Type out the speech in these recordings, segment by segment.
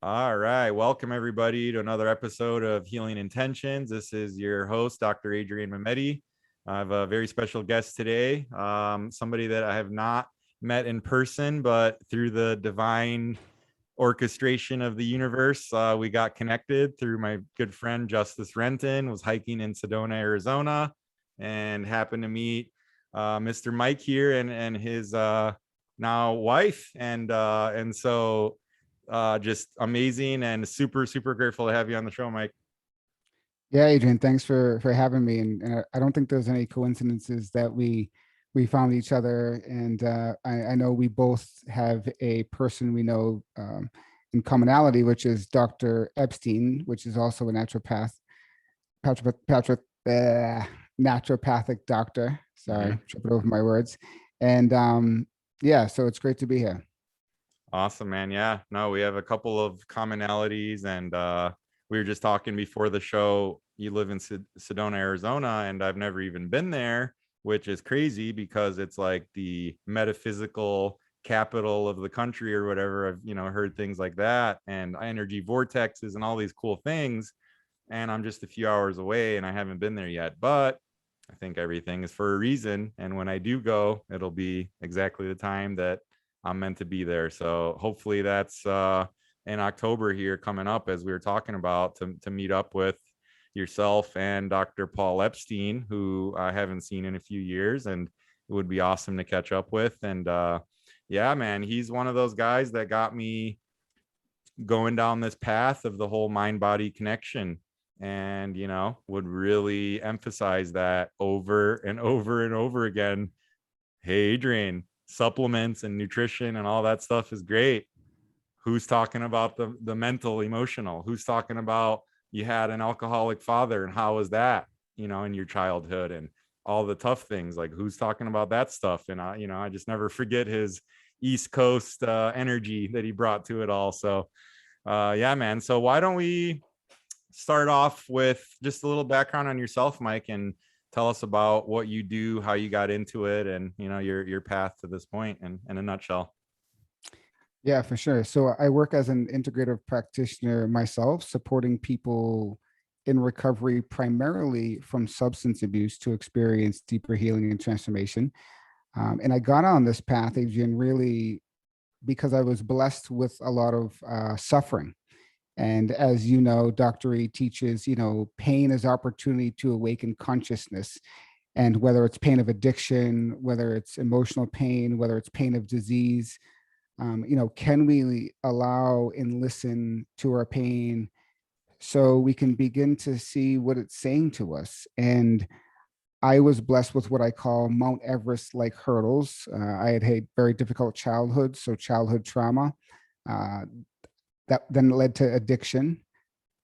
All right. Welcome, everybody, to another episode of Healing Intentions. This is your host, Dr. Adrian Mehmeti. I have a very special guest today, somebody that I have not met in person, but through the divine orchestration of the universe, we got connected through my good friend, Justice Renton, was hiking in Sedona, Arizona, and happened to meet Mr. Mike here and his now wife. And so just amazing and super grateful to have you on the show, Mike. Yeah, Adrian, thanks for having me. And I don't think there's any coincidences that we found each other. And I know we both have a person we know in commonality, which is Dr. Epstein, which is also a Patrick, naturopathic doctor. Sorry, tripping over my words. And yeah, so it's great to be here. Awesome, man. Yeah, no, we have a couple of commonalities, and we were just talking before the show. You live in Sedona, Arizona, and I've never even been there, which is crazy because it's like the metaphysical capital of the country or whatever. I've heard things like that, and energy vortexes and all these cool things. And I'm just a few hours away, and I haven't been there yet. But I think everything is for a reason, and when I do go, it'll be exactly the time that I'm meant to be there. So hopefully that's in October here coming up, as we were talking about, to meet up with yourself and Dr. Paul Epstein, who I haven't seen in a few years, and it would be awesome to catch up with. And yeah, man, he's one of those guys that got me going down this path of the whole mind body connection, and would really emphasize that over and over and over again. Hey, Adrian, supplements and nutrition and all that stuff is great. Who's talking about the mental, emotional? Who's talking about you had an alcoholic father and how was that, in your childhood, and all the tough things? Like, who's talking about that stuff? And I just never forget his East Coast energy that he brought to it all. So yeah, man. So why don't we start off with just a little background on yourself, Mike, and tell us about what you do, how you got into it, and your path to this point in a nutshell. Yeah, for sure. So I work as an integrative practitioner myself, supporting people in recovery primarily from substance abuse to experience deeper healing and transformation. And I got on this path, Adrian, really because I was blessed with a lot of suffering. And as you know, Dr. E teaches, pain is opportunity to awaken consciousness. And whether it's pain of addiction, whether it's emotional pain, whether it's pain of disease, can we allow and listen to our pain so we can begin to see what it's saying to us? And I was blessed with what I call Mount Everest like hurdles. I had a very difficult childhood, so childhood trauma uh, that then led to addiction,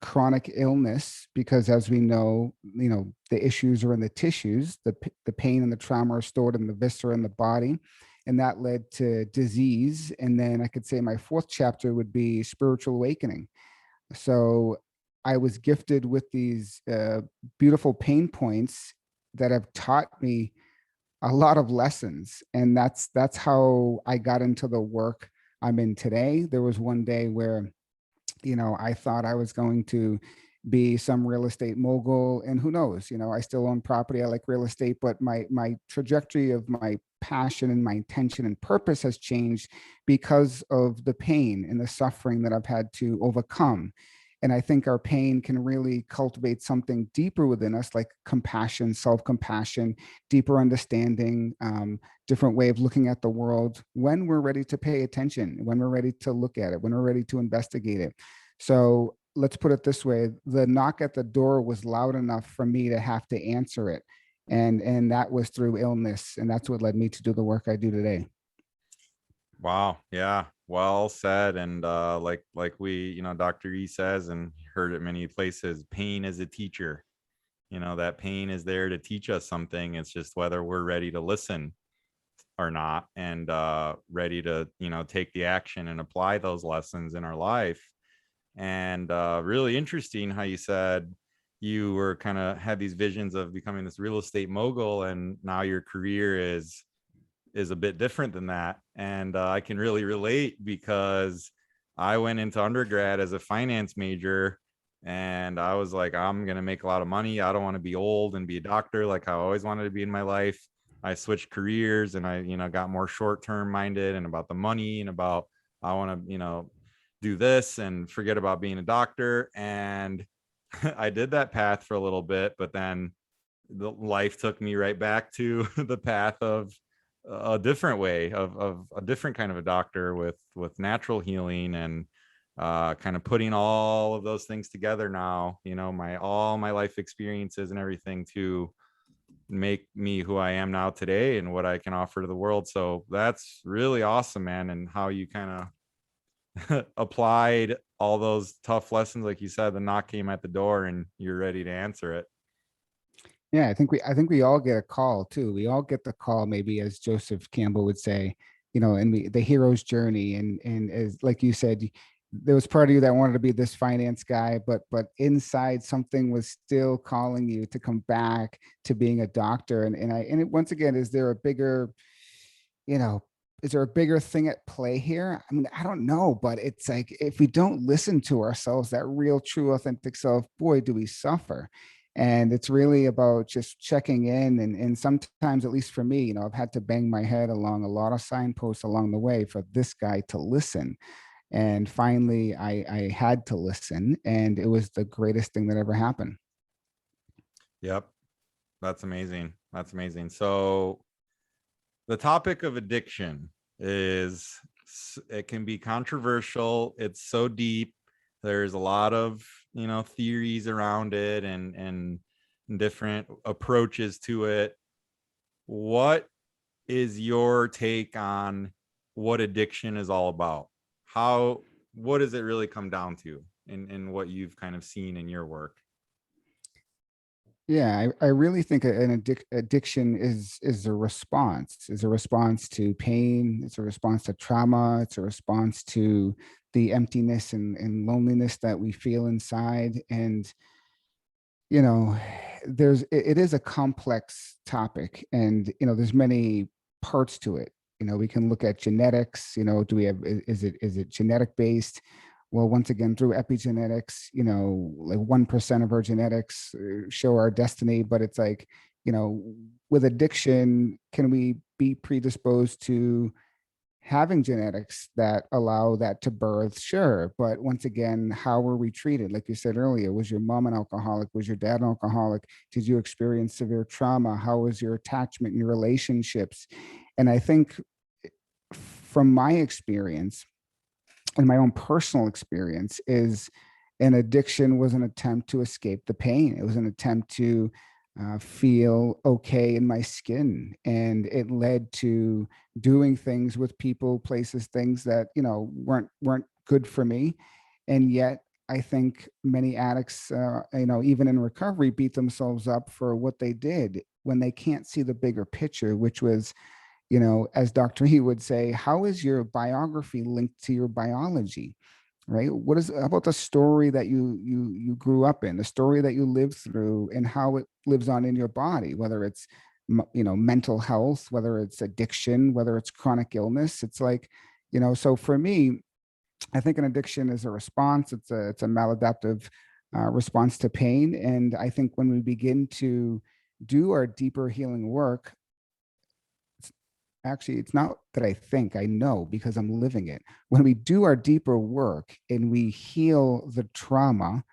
chronic illness, because as we know, the issues are in the tissues, the pain and the trauma are stored in the viscera in the body, and that led to disease. And then I could say my fourth chapter would be spiritual awakening. So I was gifted with these beautiful pain points that have taught me a lot of lessons, and that's how I got into the work I'm in today. There was one day where I thought I was going to be some real estate mogul, and who knows, I still own property. I like real estate, but my trajectory of my passion and my intention and purpose has changed because of the pain and the suffering that I've had to overcome. And I think our pain can really cultivate something deeper within us, like compassion, self-compassion, deeper understanding, different way of looking at the world when we're ready to pay attention, when we're ready to look at it, when we're ready to investigate it. So let's put it this way. The knock at the door was loud enough for me to have to answer it. And that was through illness. And that's what led me to do the work I do today. Wow. Yeah. Well said. And like we, Dr. E says, and heard it many places, pain is a teacher. That pain is there to teach us something. It's just whether we're ready to listen or not, and ready to, take the action and apply those lessons in our life. And really interesting how you said you were kind of had these visions of becoming this real estate mogul, and now your career is a bit different than that. And I can really relate because I went into undergrad as a finance major, and I was like, I'm going to make a lot of money. I don't want to be old and be a doctor like I always wanted to be in my life. I switched careers, and I, got more short-term minded and about the money and about, I want to, do this and forget about being a doctor. And I did that path for a little bit, but then the life took me right back to the path of a different way of a different kind of a doctor with natural healing, and kind of putting all of those things together now, all my life experiences and everything to make me who I am now today and what I can offer to the world. So that's really awesome, man. And how you kind of applied all those tough lessons, like you said, the knock came at the door and you're ready to answer it. Yeah, I think we all get a call too. We all get the call, maybe as Joseph Campbell would say, in the hero's journey. And as like you said, there was part of you that wanted to be this finance guy, but inside something was still calling you to come back to being a doctor. Once again, is there a bigger, you know, is there a bigger thing at play here? I mean, I don't know, but it's like if we don't listen to ourselves, that real, true, authentic self, boy, do we suffer. And it's really about just checking in. And sometimes, at least for me, I've had to bang my head along a lot of signposts along the way for this guy to listen. And finally, I had to listen, and it was the greatest thing that ever happened. Yep. That's amazing. That's amazing. So the topic of addiction is, it can be controversial. It's so deep. There's a lot of, theories around it, and different approaches to it. What is your take on what addiction is all about? What does it really come down to in what you've kind of seen in your work? Yeah, I really think an addiction is a response to pain. It's a response to trauma. It's a response to the emptiness and loneliness that we feel inside. And you know, it is a complex topic, and there's many parts to it. We can look at genetics. Do we have is it genetic based? Well, once again, through epigenetics, like 1% of our genetics show our destiny. But it's like, with addiction, can we be predisposed to having genetics that allow that to birth? Sure. But once again, how were we treated? Like you said earlier, was your mom an alcoholic? Was your dad an alcoholic? Did you experience severe trauma? How was your attachment, your relationships? And I think from my experience, and my own personal experience, is an addiction was an attempt to escape the pain. It was an attempt to feel okay in my skin, and it led to doing things with people, places, things that weren't good for me. And yet I think many addicts, even in recovery, beat themselves up for what they did when they can't see the bigger picture, which was, as Dr. He would say, how is your biography linked to your biology? Right? What is about the story that you grew up in, the story that you lived through, and how it lives on in your body, whether it's mental health, whether it's addiction, whether it's chronic illness. It's like, so for me, I think an addiction is a response. It's a maladaptive response to pain. And I think when we begin to do our deeper healing work, actually, it's not that I think, I know, because I'm living it. When we do our deeper work and we heal the trauma,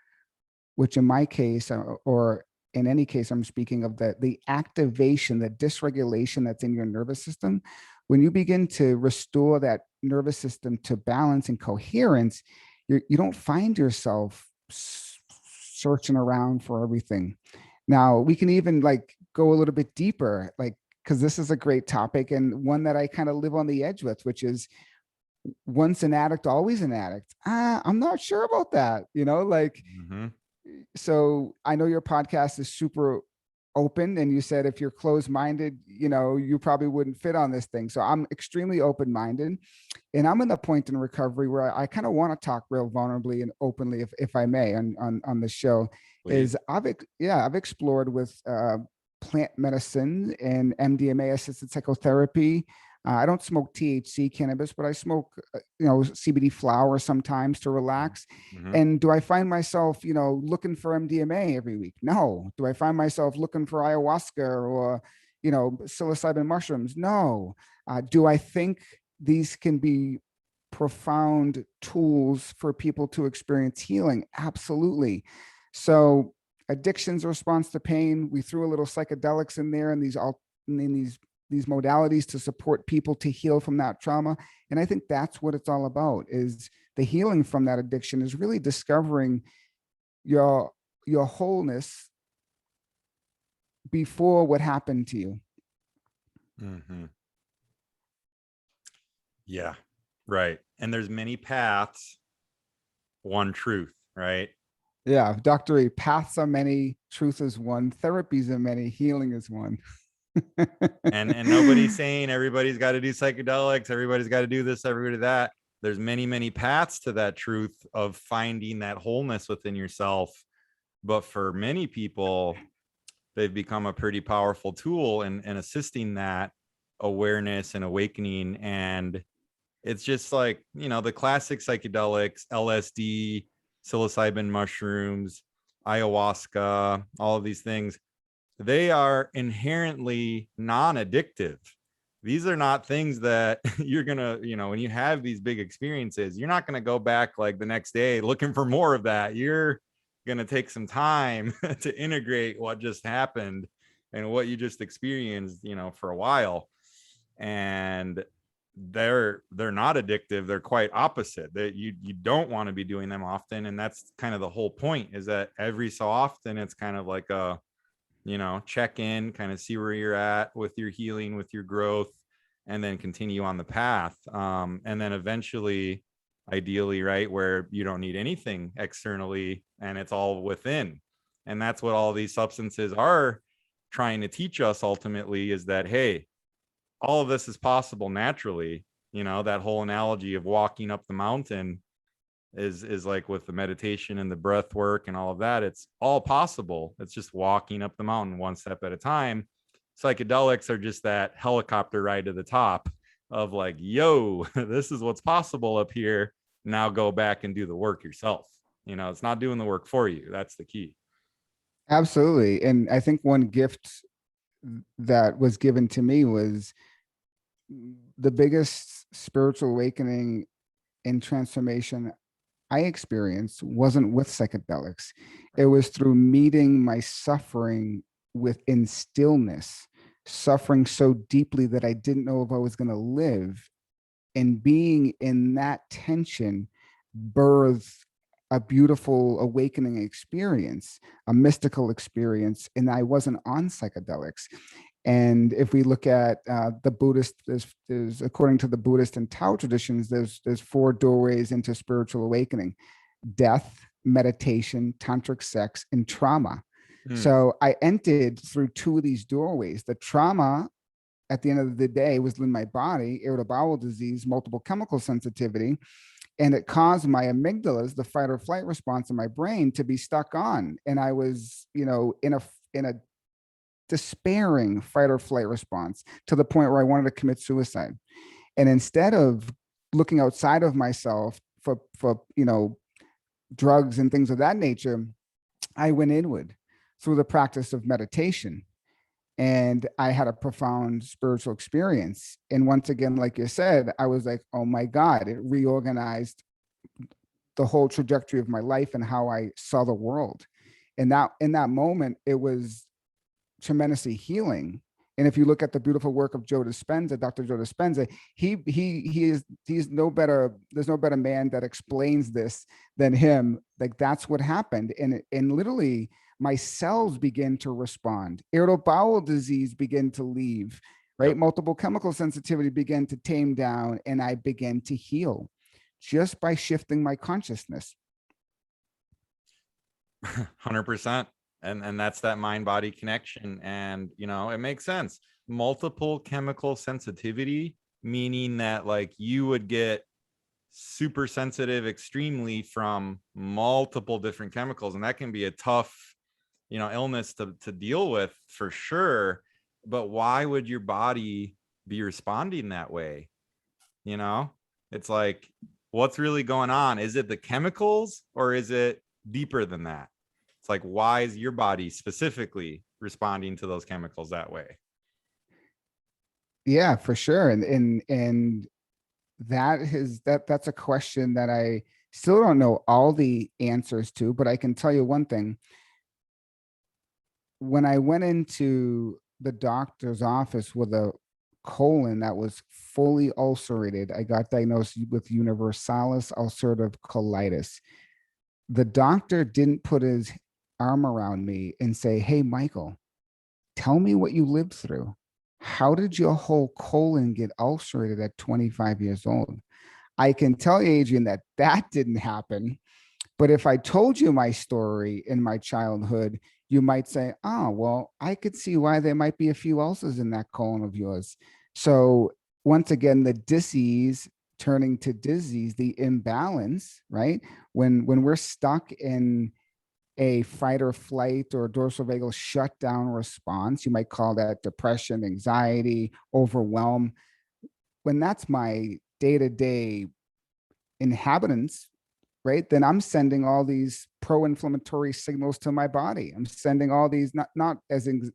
which in my case, or in any case, I'm speaking of the activation, the dysregulation that's in your nervous system. When you begin to restore that nervous system to balance and coherence, you don't find yourself searching around for everything. Now, we can even like go a little bit deeper, like, because this is a great topic and one that I kind of live on the edge with, which is once an addict, always an addict. I'm not sure about that, like, Mm-hmm. so I know your podcast is super open, and you said if you're closed-minded, you probably wouldn't fit on this thing. So I'm extremely open-minded, and I'm in the point in recovery where I kind of want to talk real vulnerably and openly, if I may, on the show. Please. Is I've explored with plant medicine and MDMA assisted psychotherapy, I don't smoke THC cannabis, but I smoke, CBD flower sometimes to relax. Mm-hmm. And do I find myself, looking for MDMA every week? No. Do I find myself looking for ayahuasca or, psilocybin mushrooms? No. Do I think these can be profound tools for people to experience healing? Absolutely. So addiction's a response to pain. We threw a little psychedelics in there and these modalities to support people to heal from that trauma. And I think that's what it's all about, is the healing from that addiction is really discovering your wholeness before what happened to you. Mm-hmm. Yeah, right. And there's many paths, one truth, right? Yeah, Dr. E, paths are many, truth is one, therapies are many, healing is one. And nobody's saying everybody's got to do psychedelics, everybody's got to do this, everybody that. There's many paths to that truth of finding that wholeness within yourself. But for many people, they've become a pretty powerful tool in assisting that awareness and awakening. And it's just like, the classic psychedelics, LSD, psilocybin mushrooms, ayahuasca, all of these things, they are inherently non-addictive. These are not things that you're gonna, when you have these big experiences, you're not gonna go back like the next day looking for more of that. You're gonna take some time to integrate what just happened and what you just experienced, for a while. And they're not addictive. They're quite opposite. That you don't want to be doing them often. And that's kind of the whole point, is that every so often it's kind of like a, check in, kind of see where you're at with your healing, with your growth, and then continue on the path. And then eventually, ideally, right, where you don't need anything externally and it's all within. And that's what all these substances are trying to teach us ultimately, is that, hey, all of this is possible naturally. That whole analogy of walking up the mountain is like with the meditation and the breath work and all of that, it's all possible. It's just walking up the mountain one step at a time. Psychedelics are just that helicopter ride to the top of like, yo, this is what's possible up here. Now go back and do the work yourself. It's not doing the work for you. That's the key. Absolutely. And I think one gift that was given to me was the biggest spiritual awakening and transformation I experienced wasn't with psychedelics. It was through meeting my suffering within stillness, suffering so deeply that I didn't know if I was going to live. And being in that tension birthed a beautiful awakening experience, a mystical experience. And I wasn't on psychedelics. And if we look at the Buddhist, there's according to the Buddhist and Tao traditions, there's 4 doorways into spiritual awakening: death, meditation, tantric sex, and trauma. So I entered through 2 of these doorways. The trauma at the end of the day was in my body: irritable bowel disease, multiple chemical sensitivity, and it caused my amygdalas, the fight or flight response in my brain, to be stuck on. And I was, in a despairing fight or flight response to the point where I wanted to commit suicide. And instead of looking outside of myself for drugs and things of that nature, I went inward through the practice of meditation. And I had a profound spiritual experience. And once again, like you said, I was like, oh my God, it reorganized the whole trajectory of my life and how I saw the world. And that in that moment, it was tremendously healing. And if you look at the beautiful work of Joe Dispenza, Dr. Joe Dispenza, he's no better. There's no better man that explains this than him. Like, that's what happened. And literally my cells begin to respond. Irritable bowel disease began to leave, right? Yep. Multiple chemical sensitivity began to tame down, and I began to heal just by shifting my consciousness. 100%. And that's that mind body connection. And it makes sense. Multiple chemical sensitivity, meaning that like you would get super sensitive extremely from multiple different chemicals, and that can be a tough illness to deal with, for sure. But why would your body be responding that way? You know, it's like, what's really going on? Is it the chemicals, or is it deeper than that? It's like, why is your body specifically responding to those chemicals that way? Yeah, for sure. And that's a question that I still don't know all the answers to, but I can tell you one thing. When I went into the doctor's office with a colon that was fully ulcerated, I got diagnosed with universalis ulcerative colitis. The doctor didn't put his arm around me and say, "Hey, Michael, tell me what you lived through. How did your whole colon get ulcerated at 25 years old?" I can tell you, Adrian, that that didn't happen. But if I told you my story in my childhood, you might say, "Oh, well, I could see why there might be a few ulcers in that colon of yours." So once again, the disease turning to disease, the imbalance, right? When we're stuck in a fight or flight or dorsal vagal shutdown response, you might call that depression, anxiety, overwhelm. When that's my day-to-day inhabitants, right, then I'm sending all these pro-inflammatory signals to my body. I'm sending all these, not as in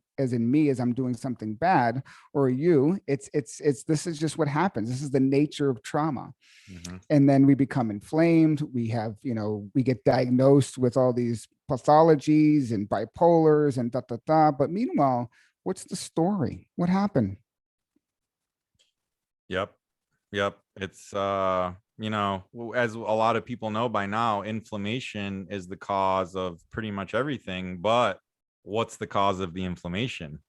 me as I'm doing something bad, or you. It's this is just what happens. This is the nature of trauma. Mm-hmm. And then we become inflamed. We have, we get diagnosed with all these pathologies and bipolars and da da da. But meanwhile, what's the story? What happened? Yep. Yep. It's as a lot of people know by now, inflammation is the cause of pretty much everything, but what's the cause of the inflammation?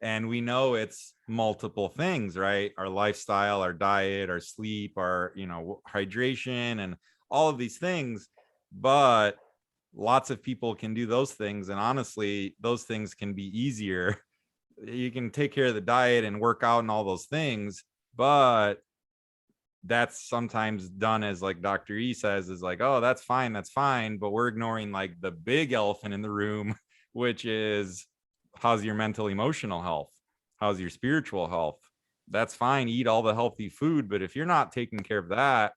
And we know it's multiple things, right? Our lifestyle, our diet, our sleep, our, hydration, and all of these things. But lots of people can do those things, and honestly, those things can be easier. You can take care of the diet and work out and all those things, but that's sometimes done as, like Dr. E says, is like, oh, that's fine, but we're ignoring like the big elephant in the room, which is, how's your mental emotional health? How's your spiritual health? That's fine, eat all the healthy food, but if you're not taking care of that,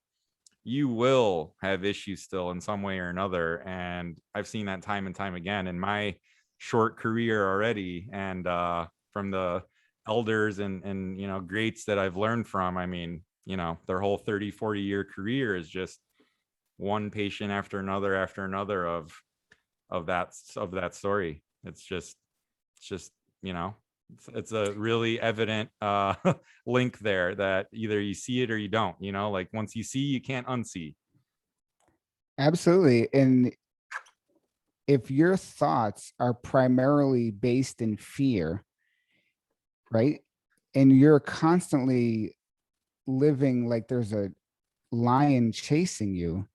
you will have issues still in some way or another. And I've seen that time and time again in my short career already. And from the elders and greats that I've learned from, I mean, their whole 30-40 year career is just one patient after another of that story. It's just it's a really evident link there, that either you see it or you don't. Like, once you see, you can't unsee. Absolutely. And if your thoughts are primarily based in fear, right, and you're constantly living like there's a lion chasing you,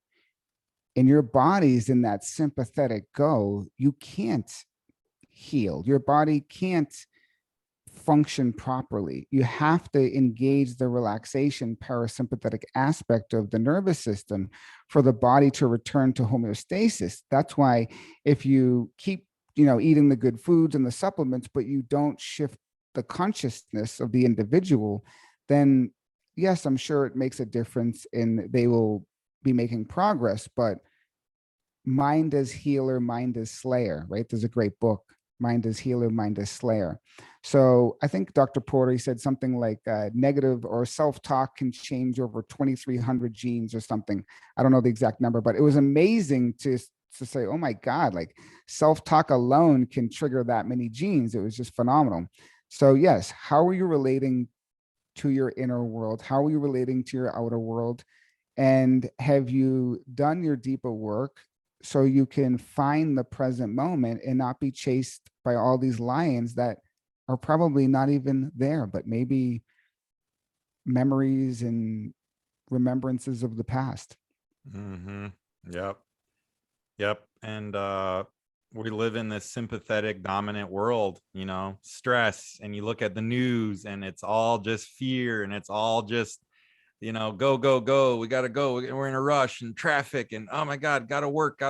and your body's in that sympathetic go, you can't heal. Your body can't function properly. You have to engage the relaxation parasympathetic aspect of the nervous system for the body to return to homeostasis. That's why if you keep, eating the good foods and the supplements, but you don't shift the consciousness of the individual, then yes, I'm sure it makes a difference and they will be making progress, but mind as healer, mind as slayer, right? There's a great book, Mind as Healer, Mind as Slayer. So I think Dr. Porter said something like negative or self-talk can change over 2,300 genes or something. I don't know the exact number, but it was amazing to say, oh my God, like self-talk alone can trigger that many genes. It was just phenomenal. So yes, how are you relating to your inner world? How are you relating to your outer world? And have you done your deeper work so you can find the present moment and not be chased by all these lions that are probably not even there, but maybe memories and remembrances of the past? Mm-hmm. Yep. And we live in this sympathetic dominant world, stress, and you look at the news and it's all just fear, and it's all just, go, go, go. We got to go. We're in a rush and traffic, and oh my God, got to work.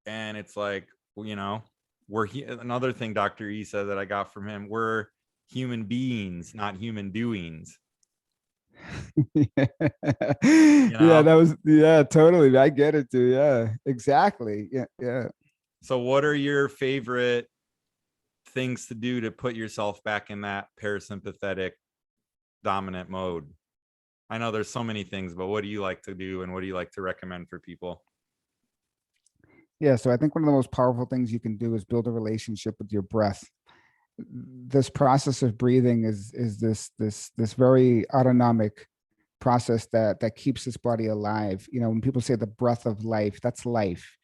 And it's like, we're another thing Dr. E said that I got from him. We're human beings, not human doings, Yeah. you Yeah, know? that was, yeah, totally. I get it too. Yeah, exactly. Yeah, yeah. So what are your favorite things to do to put yourself back in that parasympathetic dominant mode? I know there's so many things, but what do you like to do and what do you like to recommend for people? Yeah, so I think one of the most powerful things you can do is build a relationship with your breath. This process of breathing is this very autonomic process that keeps this body alive. You know, when people say the breath of life, that's life.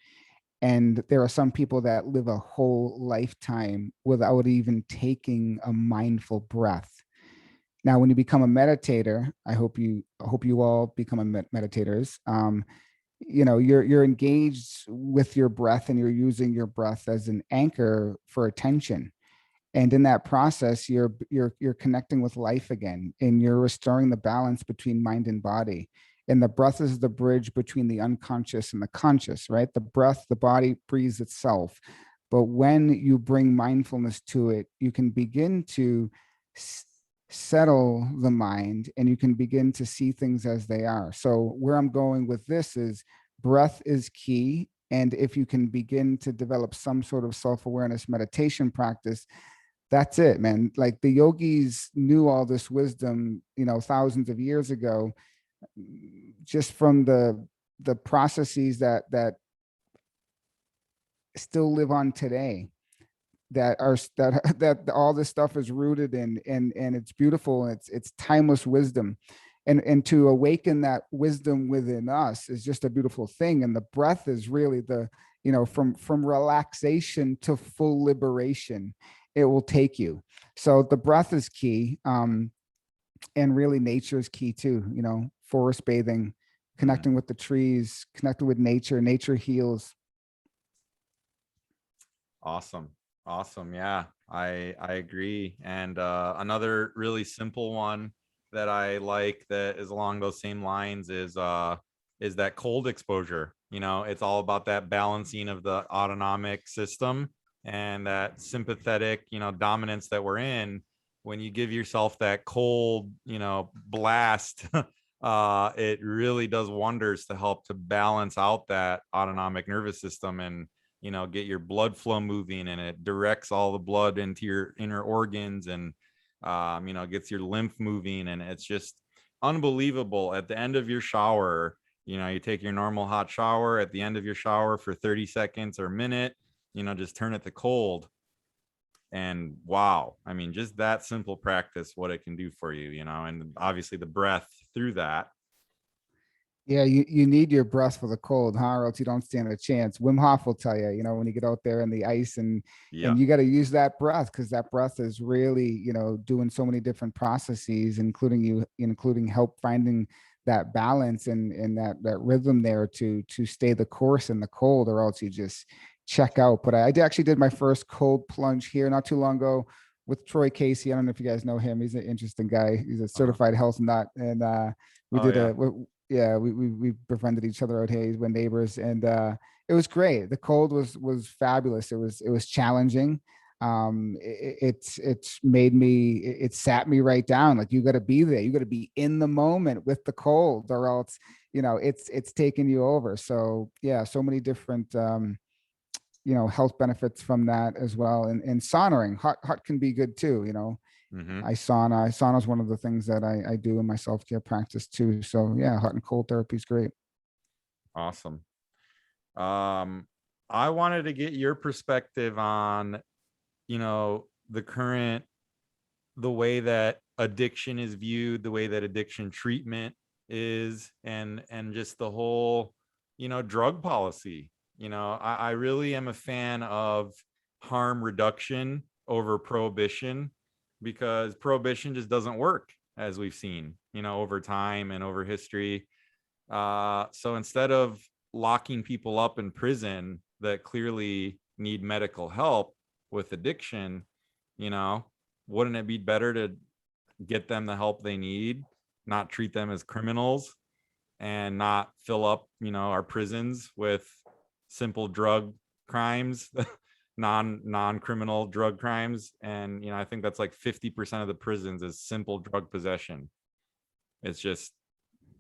And there are some people that live a whole lifetime without even taking a mindful breath. Now, when you become a meditator, I hope you all become meditators. You know, you're engaged with your breath and you're using your breath as an anchor for attention. And in that process, you're connecting with life again, and you're restoring the balance between mind and body. And the breath is the bridge between the unconscious and the conscious, right? The breath, the body breathes itself. But when you bring mindfulness to it, you can begin to settle the mind and you can begin to see things as they are. So, where I'm going with this is breath is key. And if you can begin to develop some sort of self awareness meditation practice, that's it, man. Like the yogis knew all this wisdom, you know, thousands of years ago, just from the processes that still live on today, that are that all this stuff is rooted in, and it's beautiful, and it's timeless wisdom. And to awaken that wisdom within us is just a beautiful thing. And the breath is really the, you know, from relaxation to full liberation, it will take you. So the breath is key. And really nature is key too, you know, forest bathing, Hmm. connecting with the trees, connecting with nature heals. Awesome. Awesome. Yeah, I agree. And another really simple one that I like that is along those same lines is that cold exposure. You know, it's all about that balancing of the autonomic system and that sympathetic, you know, dominance that we're in. When you give yourself that cold, you know, blast, it really does wonders to help to balance out that autonomic nervous system and, you know, get your blood flow moving, and it directs all the blood into your inner organs, and you know, gets your lymph moving, and it's just unbelievable. At the end of your shower, you know, you take your normal hot shower, at the end of your shower for 30 seconds or a minute, you know, just turn it to cold, and wow, I mean, just that simple practice, what it can do for you, you know, and obviously the breath through that. Yeah, you need your breath for the cold, huh? Or else you don't stand a chance. Wim Hof will tell you, you know, when you get out there in the ice, Yeah. and you got to use that breath, because that breath is really, you know, doing so many different processes, including help finding that balance and that rhythm there to stay the course in the cold, or else you just check out. But I actually did my first cold plunge here not too long ago with Troy Casey. I don't know if you guys know him. He's an interesting guy. He's a Uh-huh. certified health nut, and we Oh did yeah. yeah, we befriended each other out here. We're neighbors, and it was great. The cold was fabulous. It was challenging. It's made me, it sat me right down. Like, you got to be there. You got to be in the moment with the cold, or else, you know, it's taking you over. So yeah, so many different you know, health benefits from that as well. And saunaing, hot can be good too. You know, Mm-hmm. Sauna is one of the things that I do in my self-care practice too. So yeah, hot and cold therapy is great. Awesome. um I wanted to get your perspective on, you know, the current, the way that addiction is viewed, the way that addiction treatment is, and just the whole, you know, drug policy. You know, I really am a fan of harm reduction over prohibition, because prohibition just doesn't work, as we've seen, you know, over time and over history. So instead of locking people up in prison that clearly need medical help with addiction, you know, wouldn't it be better to get them the help they need, not treat them as criminals, and not fill up, you know, our prisons with simple drug crimes non-criminal drug crimes. And I think that's like 50% of the prisons is simple drug possession. It's just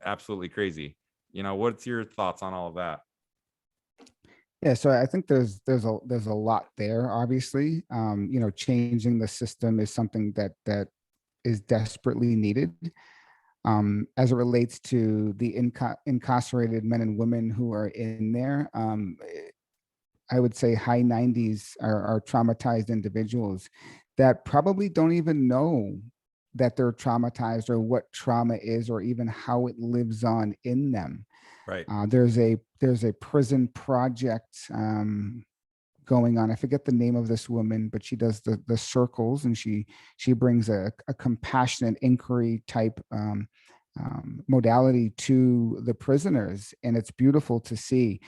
absolutely crazy. What's your thoughts on all of that? Yeah, so I think there's a lot there. Obviously, changing the system is something that is desperately needed. As it relates to the incarcerated men and women who are in there, I would say high 90s are traumatized individuals that probably don't even know that they're traumatized or what trauma is or even how it lives on in them. Right. There's a prison project going on. I forget the name of this woman, but she does the circles, and she brings a compassionate inquiry type modality to the prisoners, and it's beautiful to see.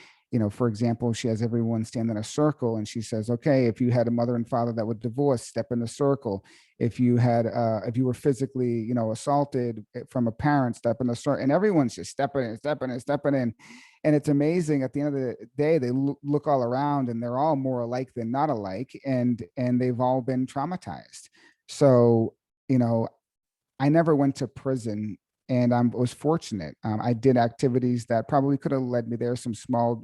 For example, she has everyone stand in a circle, and she says, "Okay, if you had a mother and father that were divorced, step in the circle. If you were physically, assaulted from a parent, step in the circle." And everyone's just stepping in, stepping in, stepping in. And it's amazing. At the end of the day, they look all around, and they're all more alike than not alike, and they've all been traumatized. So, I never went to prison, and I was fortunate. I did activities that probably could have led me there, some small,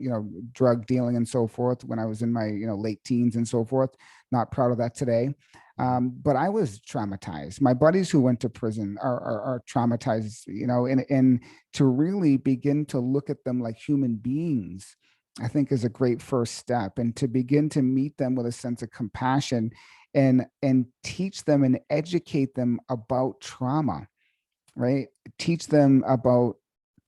drug dealing and so forth when I was in my, late teens and so forth. Not proud of that today. But I was traumatized. My buddies who went to prison are traumatized, and to really begin to look at them like human beings, I think is a great first step. And to begin to meet them with a sense of compassion and teach them and educate them about trauma, right? Teach them about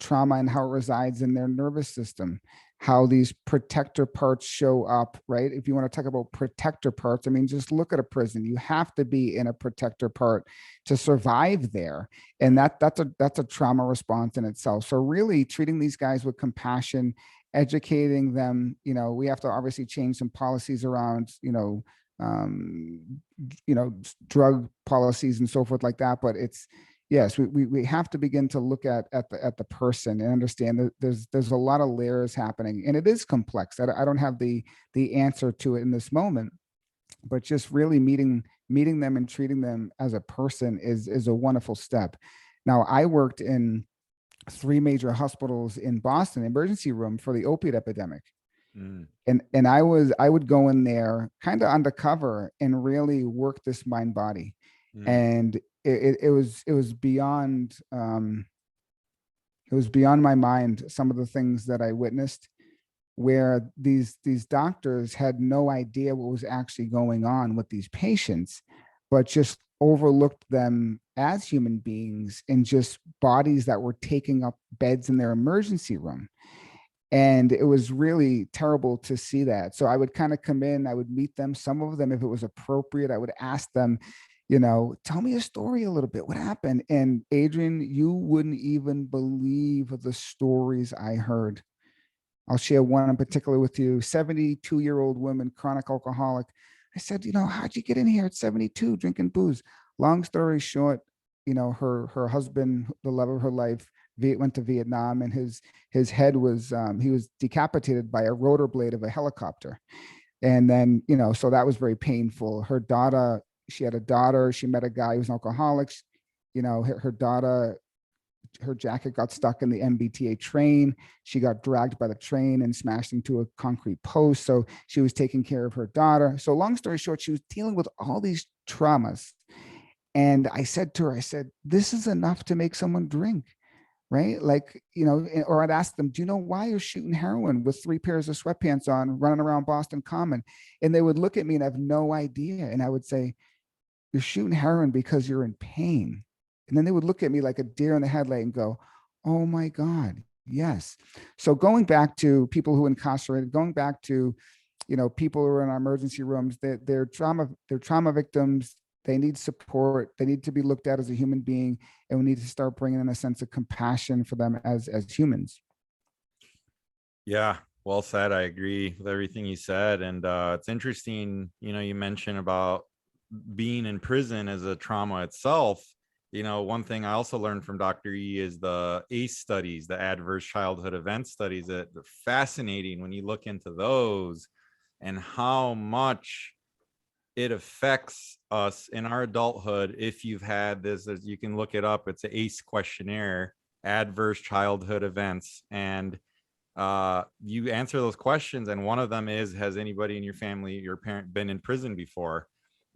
trauma and how it resides in their nervous system, how these protector parts show up, right? If you want to talk about protector parts, I mean, just look at a prison. You have to be in a protector part to survive there. And that's a trauma response in itself. So really treating these guys with compassion, educating them, we have to obviously change some policies around, drug policies and so forth like that. But it's, yes, we have to begin to look at the person and understand that there's a lot of layers happening, and it is complex. I don't have the answer to it in this moment, but just really meeting them and treating them as a person is a wonderful step. Now, I worked in 3 major hospitals in Boston, emergency room for the opioid epidemic. Mm. And I would go in there kind of undercover and really work this mind body. Mm. And it was beyond my mind, some of the things that I witnessed, where these doctors had no idea what was actually going on with these patients, but just overlooked them as human beings and just bodies that were taking up beds in their emergency room. And it was really terrible to see that. So I would kind of come in, I would meet them, some of them, if it was appropriate, I would ask them, tell me a story a little bit. What happened? And Adrian, you wouldn't even believe the stories I heard. I'll share one in particular with you. 72-year-old woman, chronic alcoholic. I said, how'd you get in here at 72 drinking booze? Long story short, her husband, the love of her life, went to Vietnam, and his head was he was decapitated by a rotor blade of a helicopter. And then, so that was very painful. Her daughter, she had a daughter, she met a guy who was an alcoholic. Her daughter, her jacket got stuck in the MBTA train. She got dragged by the train and smashed into a concrete post. So she was taking care of her daughter. So long story short, she was dealing with all these traumas. And I said to her, I said, this is enough to make someone drink, right? Like, or I'd ask them, do you know why you're shooting heroin with 3 pairs of sweatpants on, running around Boston Common? And they would look at me and have no idea. And I would say, you're shooting heroin because you're in pain. And then they would look at me like a deer in the headlight and go, oh my God, yes. So going back to people who are incarcerated, going back to, people who are in our emergency rooms, they're trauma victims. They need support. They need to be looked at as a human being, and we need to start bringing in a sense of compassion for them as humans. Yeah, well said. I agree with everything you said. And it's interesting, you mentioned about being in prison as a trauma itself. One thing I also learned from Dr. E is the ACE studies, the adverse childhood event studies, that are fascinating when you look into those. and how much it affects us in our adulthood. If you've had this, as you can look it up, it's an ACE questionnaire, adverse childhood events. And you answer those questions, and one of them is, has anybody in your family, your parent, been in prison before?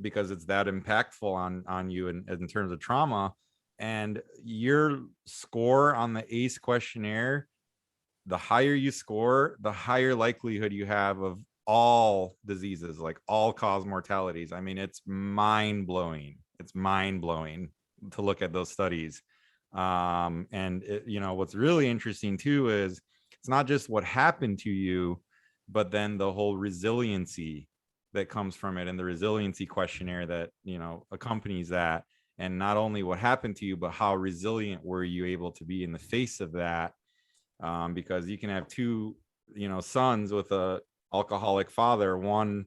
Because it's that impactful on you in terms of trauma. And your score on the ACE questionnaire, the higher you score, the higher likelihood you have of all diseases, like all cause mortalities. I mean, it's mind blowing. It's mind blowing to look at those studies. And what's really interesting too is it's not just what happened to you, but then the whole resiliency that comes from it, and the resiliency questionnaire that accompanies that. And not only what happened to you, but how resilient were you able to be in the face of that. Because you can have two sons with a alcoholic father. One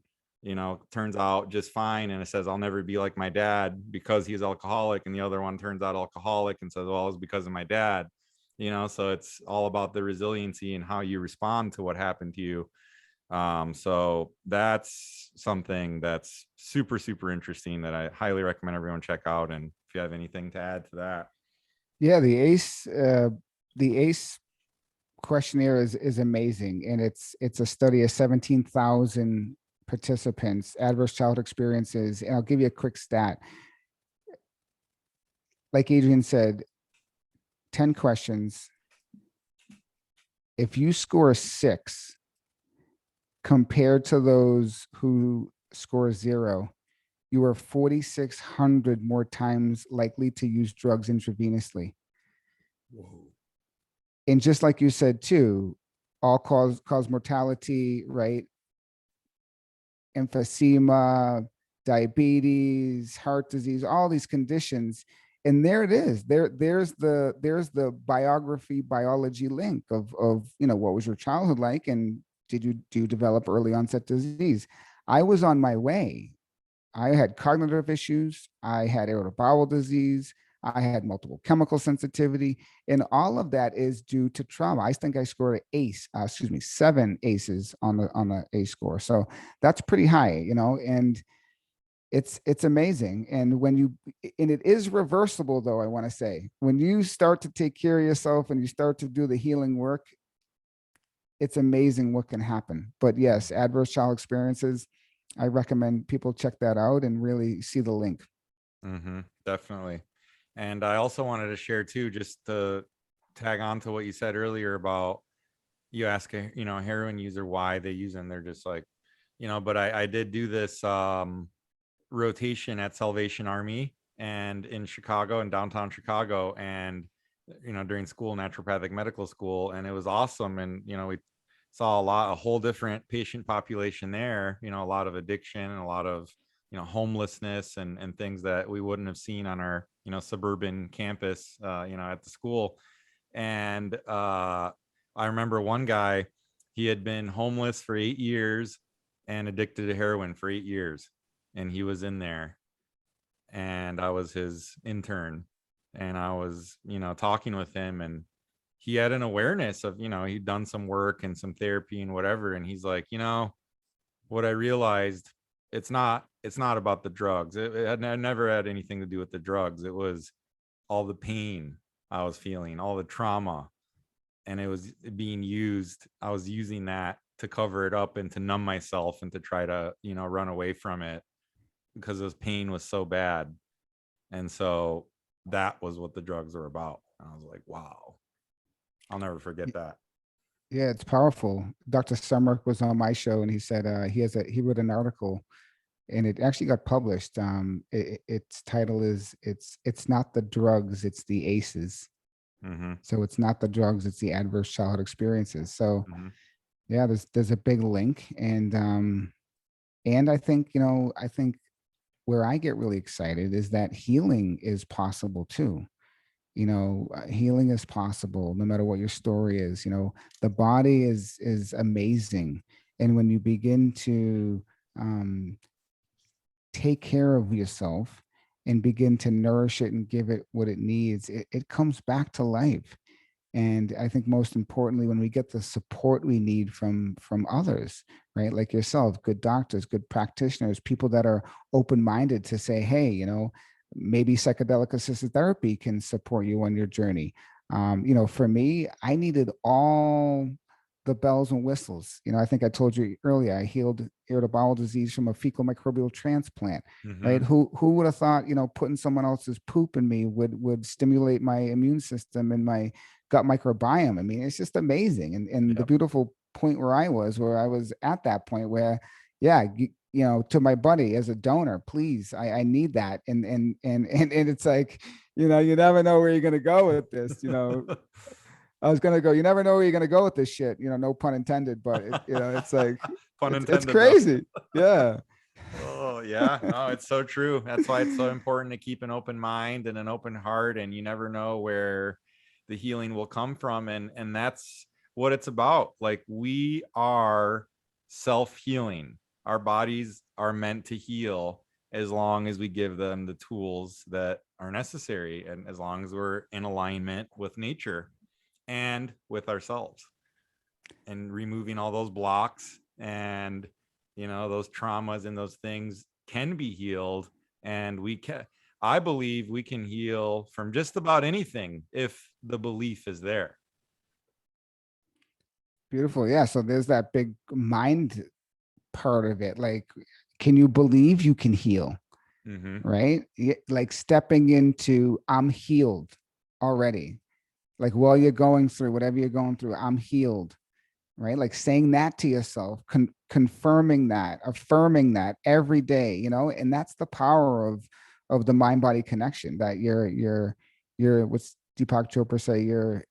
turns out just fine, and it says, I'll never be like my dad because he's alcoholic, and the other one turns out alcoholic and says, well, it's because of my dad. So it's all about the resiliency and how you respond to what happened to you. So that's something that's super, super interesting that I highly recommend everyone check out. And if you have anything to add to that. Yeah, the ACE questionnaire is amazing, and it's a study of 17,000 participants, adverse childhood experiences. And I'll give you a quick stat. Like Adrian said, 10 questions. If you score a 6 compared to those who score 0, you are 4,600 more times likely to use drugs intravenously. Whoa. And just like you said too, all cause mortality, right? Emphysema, diabetes, heart disease, all these conditions. And there it is. There's the biology link of what was your childhood like, and do you develop early onset disease? I was on my way. I had cognitive issues. I had irritable bowel disease. I had multiple chemical sensitivity, and all of that is due to trauma. I think I scored an 7 aces on the ACE score. So that's pretty high, and it's amazing. And and it is reversible, though. I want to say, when you start to take care of yourself and you start to do the healing work, it's amazing what can happen. But yes, adverse child experiences, I recommend people check that out and really see the link. Definitely. And I also wanted to share too, just to tag on to what you said earlier about, you ask a heroin user why they use it, and they're just like, but I did do this rotation at Salvation Army and in Chicago, in downtown Chicago, and during school, naturopathic medical school, and it was awesome. And we saw a whole different patient population there, a lot of addiction and a lot of homelessness and things that we wouldn't have seen on our suburban campus at the school. And I remember one guy, he had been homeless for 8 years and addicted to heroin for 8 years, and he was in there, and I was his intern, and I was talking with him, and he had an awareness of he'd done some work and some therapy and whatever, and he's like, what I realized, it's not about the drugs. It never had anything to do with the drugs. It was all the pain I was feeling, all the trauma, and it was being used. I was using that to cover it up and to numb myself and to try to run away from it, because this pain was so bad. And so that was what the drugs were about. And I was like, wow, I'll never forget that. Yeah, it's powerful. Dr. Summer was on my show, and he said he wrote an article, and it actually got published. Its title is it's not the drugs, it's the ACEs. So it's not the drugs, it's the adverse childhood experiences. So yeah, there's a big link. And I think where I get really excited is that healing is possible too. Healing is possible no matter what your story is. The body is amazing, and when you begin to take care of yourself and begin to nourish it and give it what it needs, it comes back to life. And I think most importantly, when we get the support we need from others, right, like yourself, good doctors, good practitioners, people that are open-minded to say, hey, maybe psychedelic assisted therapy can support you on your journey. For me, I needed all the bells and whistles. I think I told you earlier, I healed irritable bowel disease from a fecal microbial transplant, right? Mm-hmm. Who would have thought, putting someone else's poop in me would stimulate my immune system and my gut microbiome. I mean, it's just amazing. And the Yep. beautiful point where I was at that point where, yeah, to my buddy as a donor, please, I need that. And it's like, you never know where you're gonna go with this. I was gonna go, you never know where you're gonna go with this shit. No pun intended, but it's like Pun it's intended, though. crazy. Yeah. Oh, yeah. No, it's so true. That's why it's so important to keep an open mind and an open heart, and you never know where the healing will come from. And that's what it's about. Like, we are self-healing. Our bodies are meant to heal as long as we give them the tools that are necessary, and as long as we're in alignment with nature and with ourselves, and removing all those blocks, and those traumas and those things can be healed. And I believe we can heal from just about anything if the belief is there. Beautiful. Yeah. So there's that big mind part of it. Like, can you believe you can heal? Mm-hmm. Right? Like stepping into, I'm healed already. Like, while you're going through whatever you're going through, I'm healed. Right? Like saying that to yourself, confirming that, affirming that every day, and that's the power of the mind body connection, that your what's Deepak Chopra say, your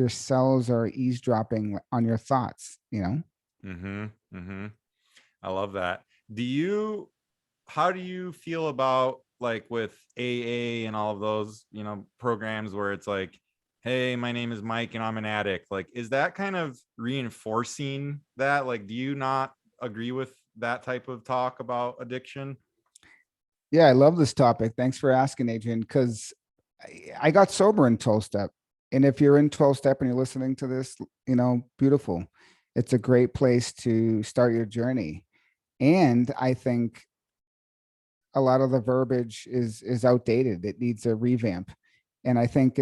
cells are eavesdropping on your thoughts. Mm-hmm. Mm-hmm. I love that. How do you feel about, like, with AA and all of those, programs where it's like, hey, my name is Mike and I'm an addict? Like, is that kind of reinforcing that? Like, do you not agree with that type of talk about addiction? Yeah, I love this topic. Thanks for asking, Adrian, because I got sober in 12 step. And if you're in 12 step and you're listening to this, beautiful. It's a great place to start your journey. And I think a lot of the verbiage is outdated. It needs a revamp. And I think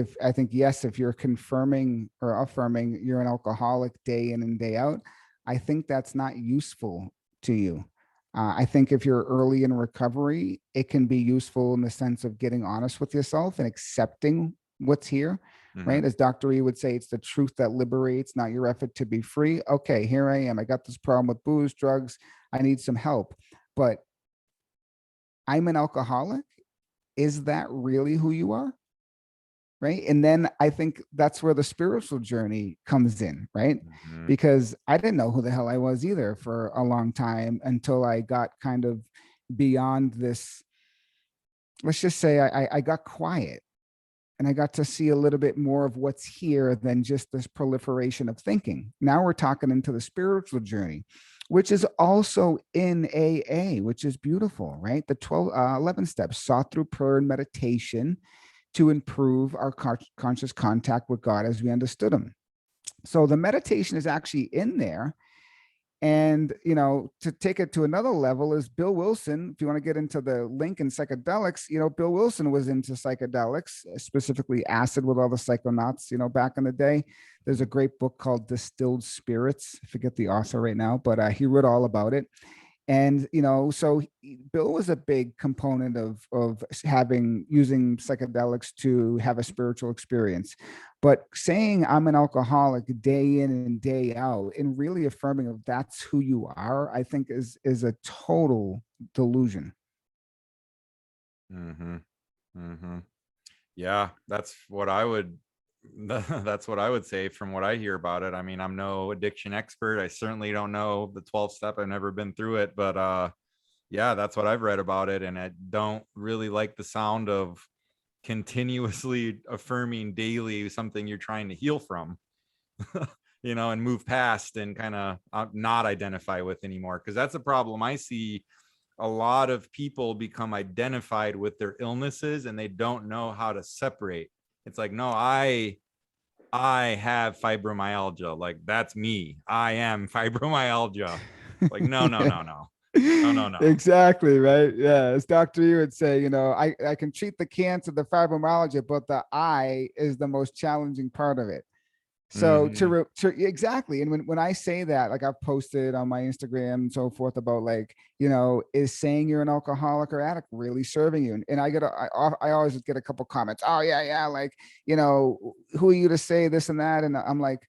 yes, if you're confirming or affirming you're an alcoholic day in and day out, I think that's not useful to you. I think if you're early in recovery, it can be useful in the sense of getting honest with yourself and accepting what's here, Mm-hmm. right? As Dr. E would say, it's the truth that liberates, not your effort to be free. Okay, here I am. I got this problem with booze, drugs. I need some help. But I'm an alcoholic. Is that really who you are? Right. And then I think that's where the spiritual journey comes in, right? Mm-hmm. Because I didn't know who the hell I was either for a long time until I got kind of beyond this. Let's just say I got quiet and I got to see a little bit more of what's here than just this proliferation of thinking. Now we're talking into the spiritual journey, which is also in AA, which is beautiful, right? The 11 steps sought through prayer and meditation to improve our conscious contact with God as we understood him. So the meditation is actually in there. And, to take it to another level is Bill Wilson. If you want to get into the link in psychedelics, Bill Wilson was into psychedelics, specifically acid with all the psychonauts, back in the day. There's a great book called Distilled Spirits. I forget the author right now, but he wrote all about it. And so Bill was a big component of using psychedelics to have a spiritual experience. But saying I'm an alcoholic day in and day out and really affirming of that's who you are, I think is a total delusion. Mm-hmm. Mm-hmm. Yeah, that's what I would say from what I hear about it. I mean, I'm no addiction expert. I certainly don't know the 12 step. I've never been through it, but yeah, that's what I've read about it. And I don't really like the sound of continuously affirming daily something you're trying to heal from, and move past and kind of not identify with anymore. Cause that's a problem I see. A lot of people become identified with their illnesses and they don't know how to separate. It's like, no, I I have fibromyalgia. Like, that's me. I am fibromyalgia. Like, no, no, Yeah. no, no, no, no, no. Exactly, right. Yeah. As Dr. You would say, I can treat the cancer, the fibromyalgia, but the I is the most challenging part of it. So Hmm. exactly. And when I say that, like I've posted on my Instagram and so forth about like, is saying you're an alcoholic or addict really serving you? And I always get a couple comments. Oh yeah, yeah. Like, who are you to say this and that? And I'm like,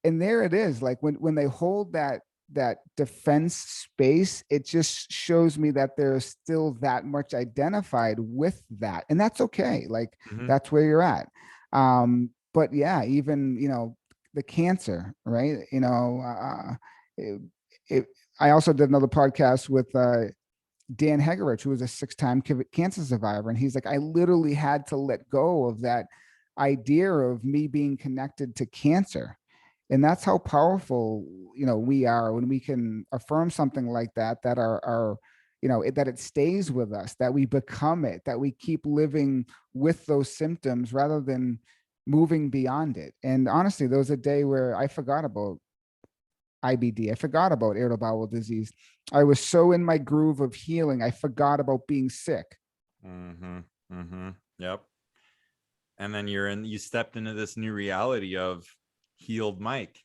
and there it is. Like when they hold that defense space, it just shows me that there's still that much identified with that. And that's okay. Like Hmm. that's where you're at. But yeah, even, the cancer, right? It, it, I also did another podcast with Dan Hegerich, who was a 6-time cancer survivor. And he's like, I literally had to let go of that idea of me being connected to cancer. And that's how powerful, we are when we can affirm something like that, that our that it stays with us, that we become it, that we keep living with those symptoms rather than moving beyond it. And honestly, there was a day where I forgot about IBD. I forgot about irritable bowel disease. I was so in my groove of healing, I forgot about being sick. Hmm. Hmm. Yep. And then you stepped into this new reality of healed Mike,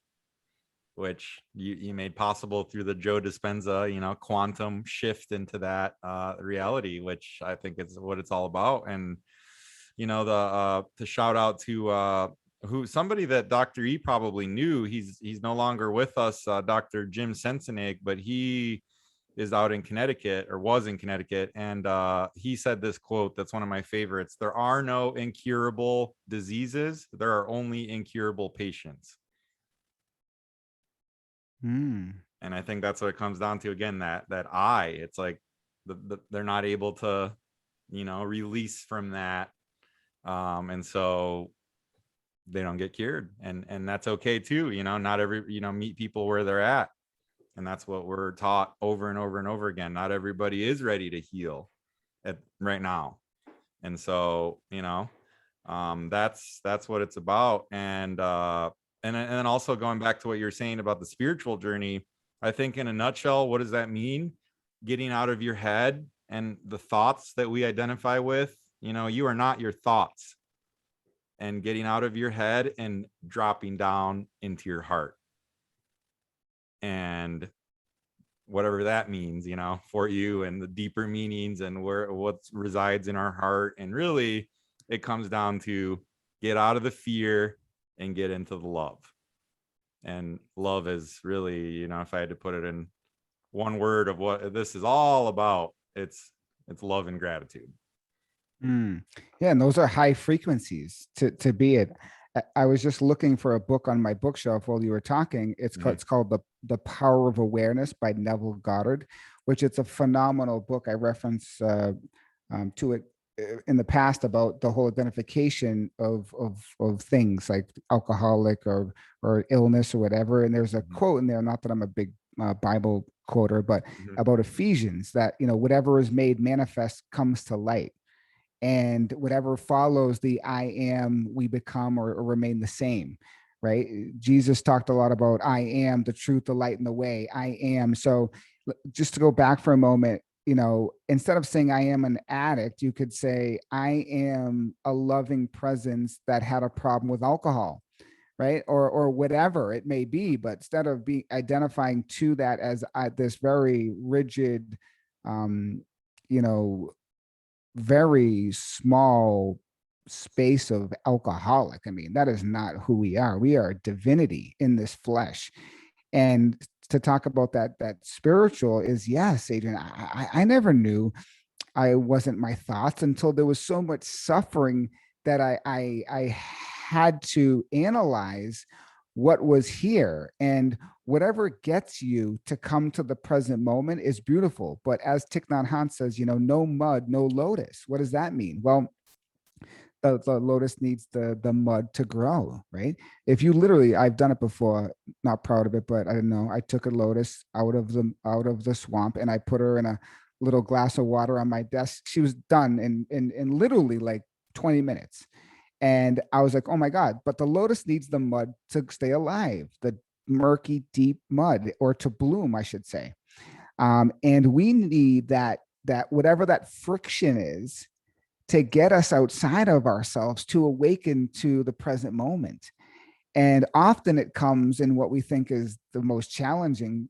which you made possible through the Joe Dispenza, quantum shift into that reality, which I think is what it's all about. And the shout out to who somebody that Dr. E probably knew. He's no longer with us, Dr. Jim Sensenig, but he is out in Connecticut, or was in Connecticut, and he said this quote that's one of my favorites: "There are no incurable diseases. There are only incurable patients." Hmm. And I think that's what it comes down to again. That I, it's like they're not able to, release from that, and so they don't get cured, and that's okay too. Not every meet people where they're at, and that's what we're taught over and over and over again. Not everybody is ready to heal right now, and so that's what it's about. And then also going back to what you're saying about the spiritual journey, I think in a nutshell, what does that mean? Getting out of your head and the thoughts that we identify with. You are not your thoughts, and getting out of your head and dropping down into your heart, and whatever that means, for you, and the deeper meanings and what resides in our heart. And really, it comes down to get out of the fear and get into the love. And love is really, if I had to put it in one word of what this is all about, it's love and gratitude. Mm. Yeah, and those are high frequencies to be it. I was just looking for a book on my bookshelf while you were talking. Mm-hmm. It's called the Power of Awareness by Neville Goddard, which it's a phenomenal book. I reference to it in the past about the whole identification of things like alcoholic or illness or whatever. And there's a Mm-hmm. quote in there. Not that I'm a big Bible quoter, but Mm-hmm. about Ephesians, that whatever is made manifest comes to light, and whatever follows the I am, we become or remain the same, right? Jesus talked a lot about I am the truth, the light, and the way. I am. So just to go back for a moment, instead of saying I am an addict, you could say I am a loving presence that had a problem with alcohol, right? Or whatever it may be. But instead of being identifying to that as this very rigid, um, you know, very small space of alcoholic. I mean, that is not who we are. We are divinity in this flesh. And to talk about that spiritual is, yes, Adrian, I never knew I wasn't my thoughts until there was so much suffering that I had to analyze what was here. And whatever gets you to come to the present moment is beautiful. But as Thich Nhat Hanh says, no mud, no lotus. What does that mean? Well, the lotus needs the mud to grow, right? If you literally, I've done it before, not proud of it, but I don't know. I took a lotus out of the swamp and I put her in a little glass of water on my desk. She was done in literally like 20 minutes. And I was like, oh my God, but the lotus needs the mud to stay alive, the murky, deep mud, or to bloom, I should say. And we need that whatever that friction is to get us outside of ourselves, to awaken to the present moment. And often it comes in what we think is the most challenging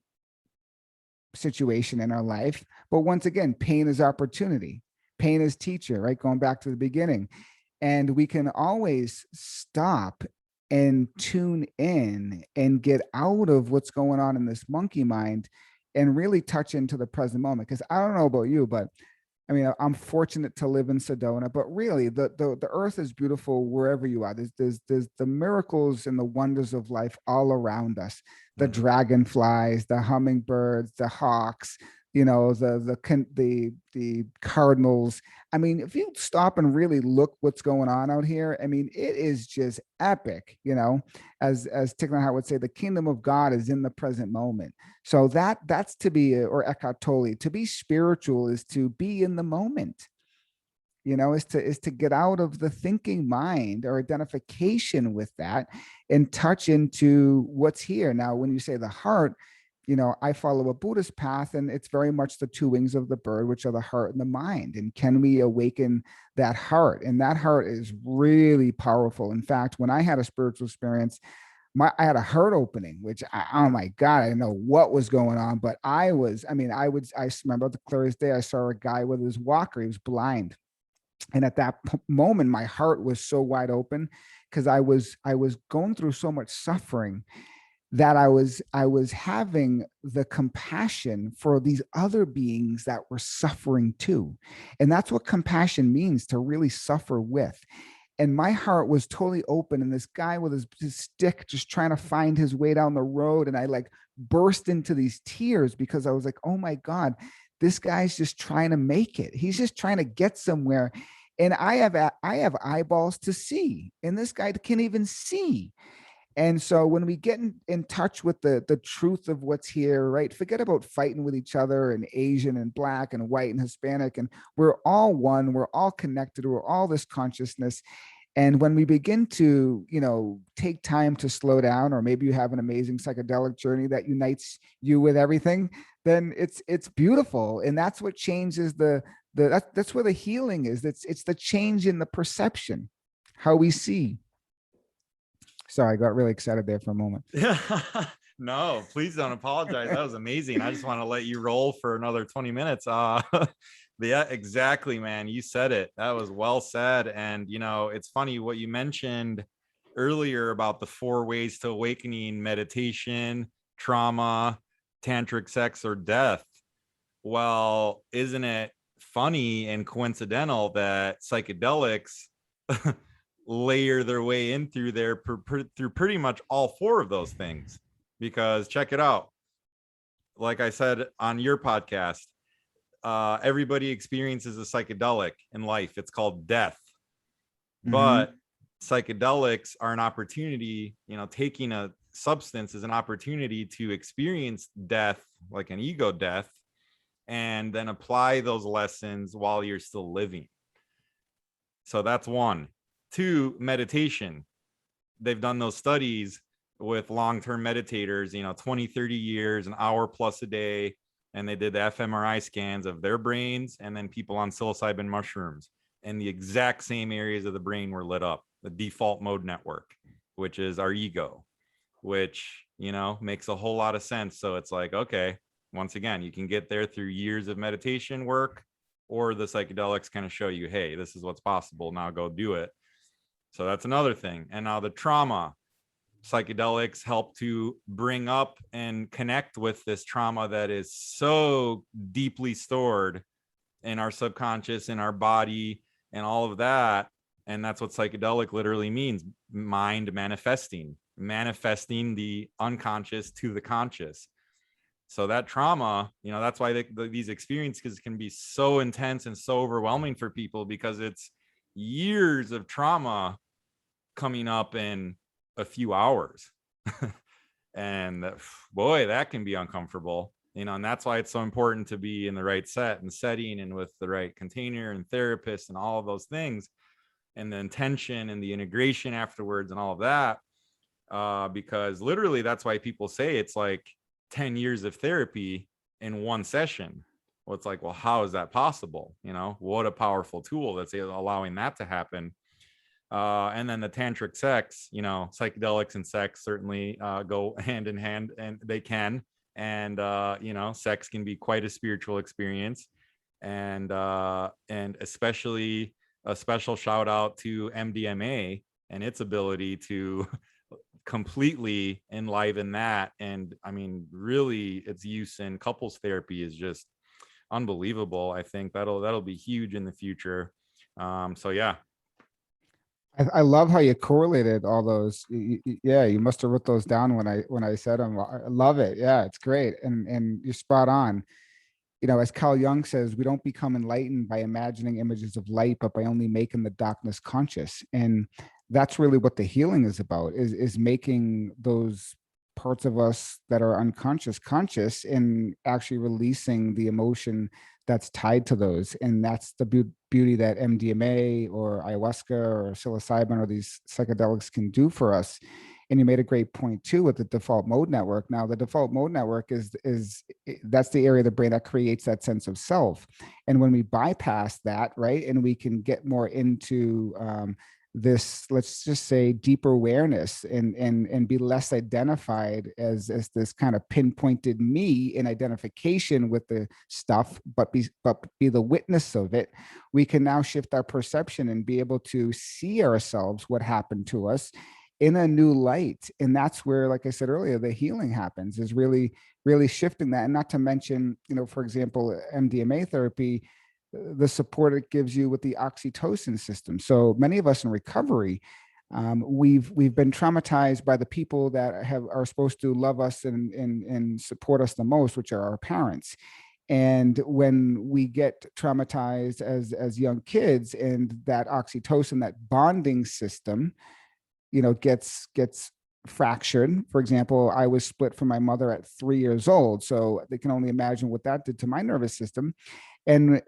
situation in our life. But once again, pain is opportunity, pain is teacher, right? Going back to the beginning. And we can always stop and tune in and get out of what's going on in this monkey mind and really touch into the present moment. Because I don't know about you, but I mean, I'm fortunate to live in Sedona, but really the earth is beautiful wherever you are. There's the miracles and the wonders of life all around us. The dragonflies, the hummingbirds, the hawks, the cardinals. I mean, if you stop and really look what's going on out here, I mean, it is just epic, as Thich Nhat Hanh would say, the kingdom of God is in the present moment. So that's to be, or Eckhart Tolle, to be spiritual is to be in the moment, is to get out of the thinking mind or identification with that and touch into what's here. Now, when you say the heart, I follow a Buddhist path, and it's very much the two wings of the bird, which are the heart and the mind. And can we awaken that heart? And that heart is really powerful. In fact, when I had a spiritual experience, I had a heart opening, which oh my God, I didn't know what was going on, but I remember the clearest day, I saw a guy with his walker. He was blind. And at that moment, my heart was so wide open because I was going through so much suffering that I was having the compassion for these other beings that were suffering too. And that's what compassion means, to really suffer with. And my heart was totally open, and this guy with his stick just trying to find his way down the road, and I like burst into these tears because I was like, oh my God, this guy's just trying to make it. He's just trying to get somewhere. And I have eyeballs to see, and this guy can't even see. And so when we get in touch with the truth of what's here, right? Forget about fighting with each other and Asian and Black and white and Hispanic. And we're all one, we're all connected, we're all this consciousness. And when we begin to, take time to slow down, or maybe you have an amazing psychedelic journey that unites you with everything, then it's beautiful. And that's what changes that's where the healing is. It's the change in the perception, how we see. Sorry, I got really excited there for a moment. No, please don't apologize. That was amazing. I just want to let you roll for another 20 minutes. Yeah, exactly, man. You said it. That was well said. And, it's funny what you mentioned earlier about the 4 ways to awakening: meditation, trauma, tantric sex, or death. Well, isn't it funny and coincidental that psychedelics layer their way in through there through pretty much all 4 of those things? Because check it out, like I said on your podcast, everybody experiences a psychedelic in life. It's called death. But psychedelics are an opportunity, taking a substance is an opportunity to experience death, like an ego death, and then apply those lessons while you're still living. So that's 1. 2, meditation. They've done those studies with long-term meditators, 20, 30 years, an hour plus a day. And they did the fMRI scans of their brains and then people on psilocybin mushrooms. And the exact same areas of the brain were lit up. The default mode network, which is our ego, which, makes a whole lot of sense. So it's like, okay, once again, you can get there through years of meditation work, or the psychedelics kind of show you, hey, this is what's possible. Now go do it. So that's another thing. And now the trauma, psychedelics help to bring up and connect with this trauma that is so deeply stored in our subconscious, in our body, and all of that. And that's what psychedelic literally means: mind manifesting the unconscious to the conscious. So that trauma, that's why these experiences can be so intense and so overwhelming for people, because it's years of trauma coming up in a few hours. And boy, that can be uncomfortable, and that's why it's so important to be in the right set and setting, and with the right container and therapist and all of those things. and the intention and the integration afterwards and all of that. Because literally that's why people say it's like 10 years of therapy in one session. Well, it's like, well, how is that possible? You know, what a powerful tool that's allowing that to happen. And then the tantric sex, you know, psychedelics and sex certainly go hand in hand, and they can. And you know, sex can be quite a spiritual experience, and especially a special shout out to MDMA and its ability to completely enliven that. And I mean, really, its use in couples therapy is just unbelievable. I think that'll be huge in the future. So yeah. I love how you correlated all those. Yeah, you must have wrote those down when I said them. I love it. Yeah, it's great, and you're spot on. You know, as Carl Jung says, we don't become enlightened by imagining images of light, but by only making the darkness conscious. And that's really what the healing is about, is making those parts of us that are unconscious conscious, and actually releasing the emotion that's tied to those. And that's the beauty that MDMA or ayahuasca or psilocybin or these psychedelics can do for us. And you made a great point too with the default mode network. Now, the default mode network is that's the area of the brain that creates that sense of self. And when we bypass that, right, and we can get more into this, let's just say, deeper awareness, and be less identified as this kind of pinpointed me in identification with the stuff, but be the witness of it. We can now shift our perception and be able to see ourselves, what happened to us, in a new light. And that's where, like I said earlier, the healing happens, is really shifting that. And not to mention, you know, for example, MDMA therapy, the support it gives you with the oxytocin system. So many of us in recovery, we've been traumatized by the people that are supposed to love us and support us the most, which are our parents. And when we get traumatized as young kids, and that oxytocin, that bonding system, you know, gets fractured. For example, I was split from my mother at 3 years old, so they can only imagine what that did to my nervous system. And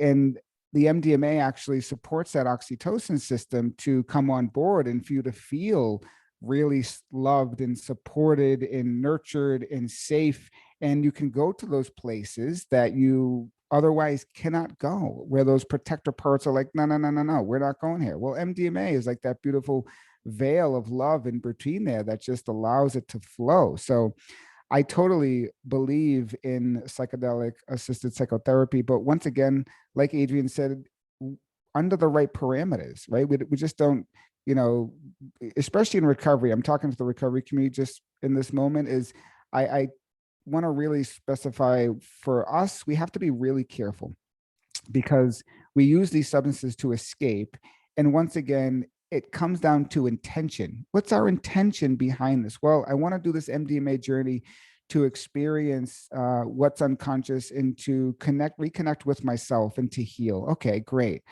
the MDMA actually supports that oxytocin system to come on board, and for you to feel really loved and supported and nurtured and safe. And you can go to those places that you otherwise cannot go, where those protector parts are like, no, no, no, no, no, we're not going here. Well, MDMA is like that beautiful veil of love in between there that just allows it to flow. So I totally believe in psychedelic assisted psychotherapy, but once again, like Adrian said, under the right parameters, right? We just don't, you know, especially in recovery. I'm talking to the recovery community just in this moment. Is I want to really specify, for us, we have to be really careful, because we use these substances to escape. And once again, it comes down to intention. What's our intention behind this? Well, I want to do this MDMA journey to experience what's unconscious, and to reconnect with myself, and to heal. Okay, great.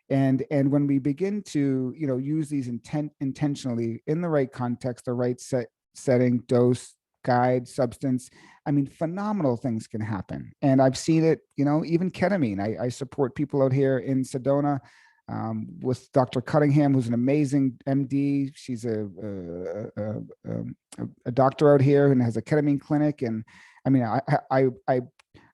And when we begin to, you know, use these intentionally in the right context, the right setting, dose, guide, substance, I mean, phenomenal things can happen. And I've seen it, you know, even ketamine. I support people out here in Sedona, with Dr. Cunningham, who's an amazing MD. She's a doctor out here and has a ketamine clinic. And I mean,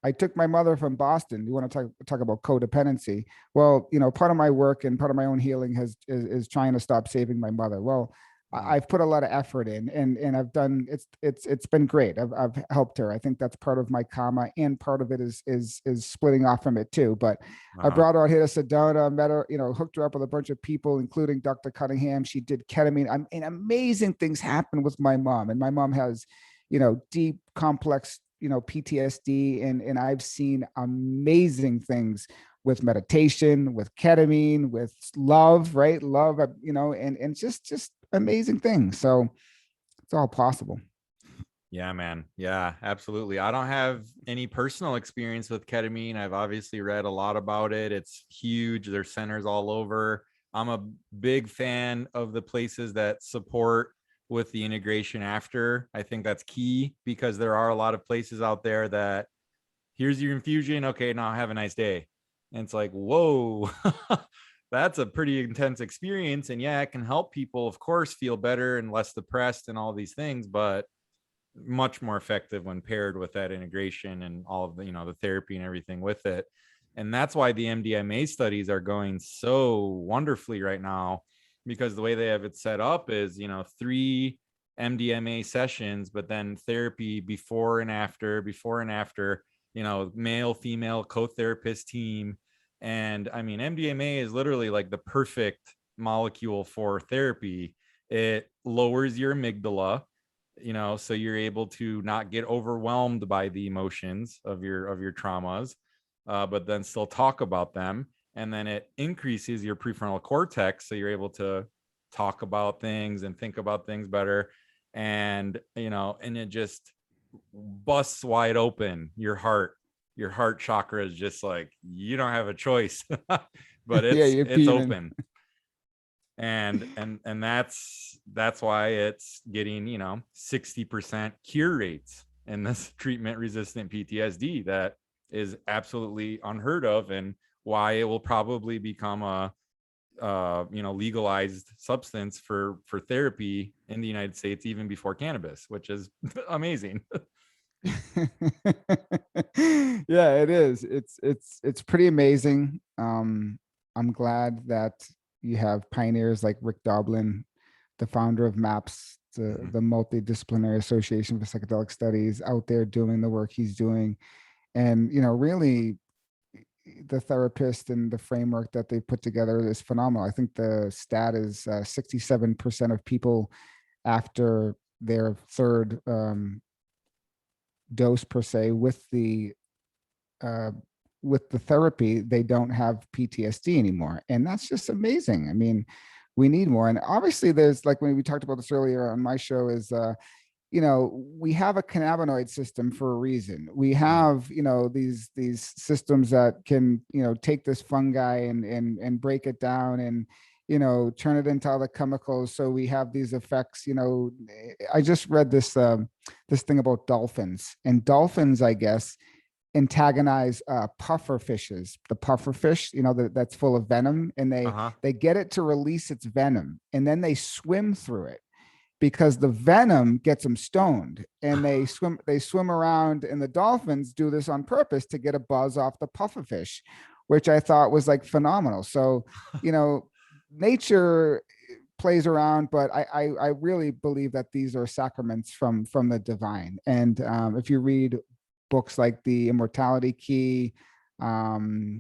I took my mother from Boston. You want to talk about codependency? Well, you know, part of my work and part of my own healing is trying to stop saving my mother. Well, I've put a lot of effort in, and I've done, it's been great. I've helped her. I think that's part of my karma, and part of it is splitting off from it too. But I brought her out here to Sedona, met her, you know, hooked her up with a bunch of people, including Dr. Cunningham. She did ketamine. And amazing things happen with my mom. And my mom has, you know, deep, complex, you know, PTSD, and I've seen amazing things with meditation, with ketamine, with love, right? Love, you know, and just amazing things. So it's all possible. Yeah, man. Yeah, absolutely. I don't have any personal experience with ketamine. I've obviously read a lot about it. It's huge. There's centers all over. I'm a big fan of the places that support with the integration after. I think that's key, because there are a lot of places out there that, here's your infusion. Okay, now have a nice day. And it's like, whoa, that's a pretty intense experience. And yeah, it can help people, of course, feel better and less depressed and all these things, but much more effective when paired with that integration and all of the, the therapy and everything with it. And that's why the MDMA studies are going so wonderfully right now, because the way they have it set up is, 3 MDMA sessions, but then therapy before and after, male, female co-therapist team. And I mean, MDMA is literally like the perfect molecule for therapy. It lowers your amygdala, so you're able to not get overwhelmed by the emotions of your traumas, but then still talk about them. And then it increases your prefrontal cortex, so you're able to talk about things and think about things better. And and it just busts wide open your heart chakra is just like, you don't have a choice. But Yeah, it's you're it's beaming. open. And that's why it's getting 60% cure rates in this treatment resistant PTSD. That is absolutely unheard of, and why it will probably become a legalized substance for therapy in the United States even before cannabis, which is amazing. Yeah, it is. It's pretty amazing. I'm glad that you have pioneers like Rick Doblin, the founder of MAPS, Mhm. the Multidisciplinary Association for Psychedelic Studies, out there doing the work he's doing. And, really the therapist and the framework that they put together is phenomenal. I think the stat is 67% of people after their third dose per se uh, with the therapy, they don't have PTSD anymore, and that's just amazing. I mean, we need more, and obviously, there's like when we talked about this earlier on my show is. We have a cannabinoid system for a reason. We Mhm. have, these systems that can, take this fungi and break it down and, turn it into other chemicals. So we have these effects. I just read this thing about dolphins, and dolphins, I guess, antagonize puffer fishes. The puffer fish, that's full of venom, and they Uh-huh. they get it to release its venom, and then they swim through it because the venom gets them stoned, and they swim around, and the dolphins do this on purpose to get a buzz off the pufferfish, which I thought was like phenomenal. So, nature plays around, but I really believe that these are sacraments from the divine. And if you read books like The Immortality Key, Stealing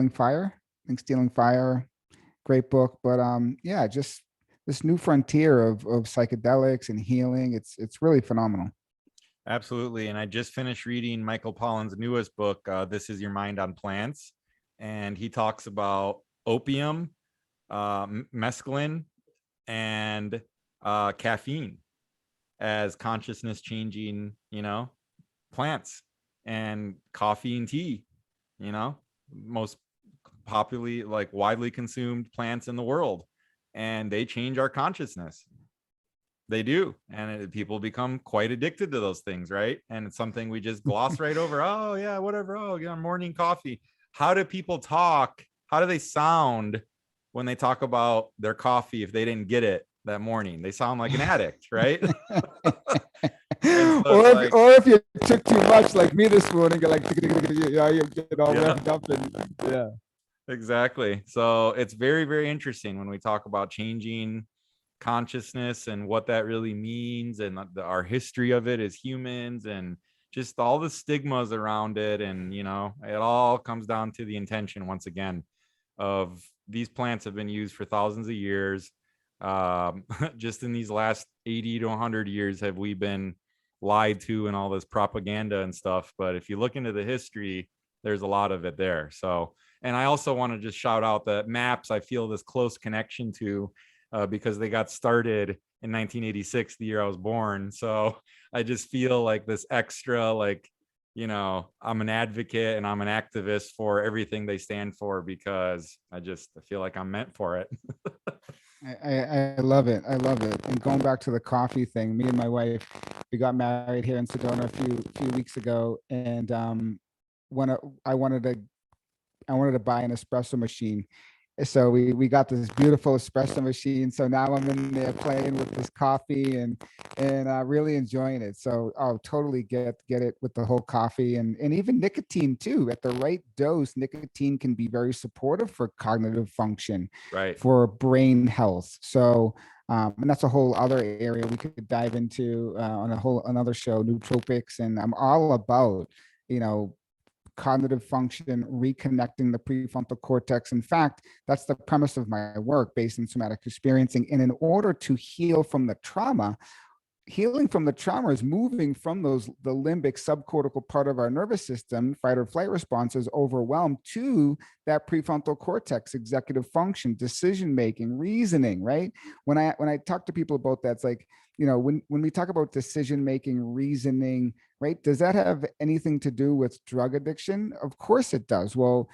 Fire, I think Stealing Fire, great book. But yeah, just this new frontier of psychedelics and healing. It's really phenomenal. Absolutely. And I just finished reading Michael Pollan's newest book, This Is Your Mind on Plants. And he talks about opium, mescaline, and caffeine as consciousness changing, plants, and coffee and tea, most popularly, like, widely consumed plants in the world. And they change our consciousness. They do. And people become quite addicted to those things, right? And it's something we just gloss right over. Oh, yeah, whatever. Oh, yeah, morning coffee. How do people talk? How do they sound when they talk about their coffee if they didn't get it that morning? They sound like an addict, right? And so it's like, Or if you took too much, like me this morning, you're like, you get all yeah, revved up, and yeah. exactly. So it's very, very interesting when we talk about changing consciousness and what that really means, and our history of it as humans, and just all the stigmas around it. And it all comes down to the intention, once again, of these plants have been used for thousands of years. Just in these last 80 to 100 years have we been lied to and all this propaganda and stuff. But if you look into the history, there's a lot of it there. So, and I also want to just shout out that MAPS, I feel this close connection to, because they got started in 1986, the year I was born. So I just feel like this extra, like, I'm an advocate and I'm an activist for everything they stand for, because I feel like I'm meant for it. I love it. I love it. And going back to the coffee thing, me and my wife, we got married here in Sedona a few weeks ago, and when I wanted to I wanted to buy an espresso machine. So we got this beautiful espresso machine. So now I'm in there playing with this coffee and really enjoying it. So totally get it with the whole coffee and even nicotine too. At the right dose, nicotine can be very supportive for cognitive function, Right. for brain health. So and that's a whole other area we could dive into on another show, nootropics, and I'm all about you know cognitive function, reconnecting the prefrontal cortex. In fact, that's the premise of my work based in somatic experiencing. And in order to heal from the trauma, healing from the trauma is moving from the limbic subcortical part of our nervous system, fight or flight responses, overwhelmed, to that prefrontal cortex, executive function, decision making, reasoning. Right. When I talk to people about that, it's like, when we talk about decision making, reasoning, right, does that have anything to do with drug addiction? Of course it does. Well,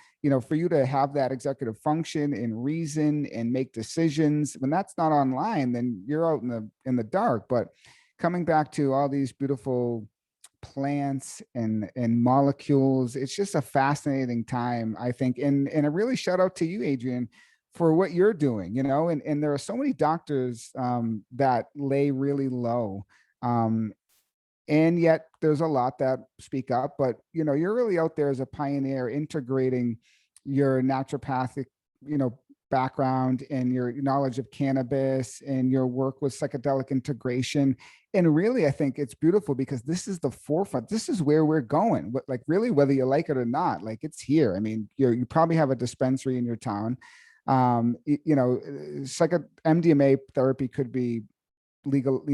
for you to have that executive function and reason and make decisions, when that's not online, then you're out in the dark. But coming back to all these beautiful plants and molecules, it's just a fascinating time, I think. And a really shout out to you, Adrian, for what you're doing, and there are so many doctors that lay really low. And yet there's a lot that speak up, but you're really out there as a pioneer, integrating your naturopathic, background and your knowledge of cannabis and your work with psychedelic integration. And really, I think it's beautiful because this is the forefront. This is where we're going. But like, really, whether you like it or not, like, it's here. I mean, you probably have a dispensary in your town. MDMA therapy could be legal,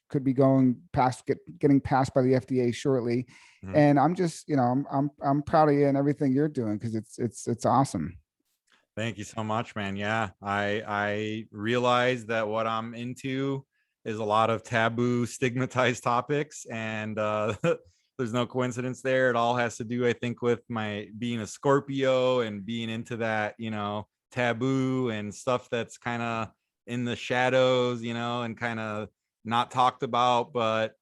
could be getting passed by the FDA shortly. Mhm. And I'm just, I'm proud of you and everything you're doing, because it's awesome. Thank you so much, man. Yeah, I realize that what I'm into is a lot of taboo, stigmatized topics, and there's no coincidence there. It all has to do, I think, with my being a Scorpio and being into that, taboo and stuff that's kind of in the shadows, and kind of not talked about. But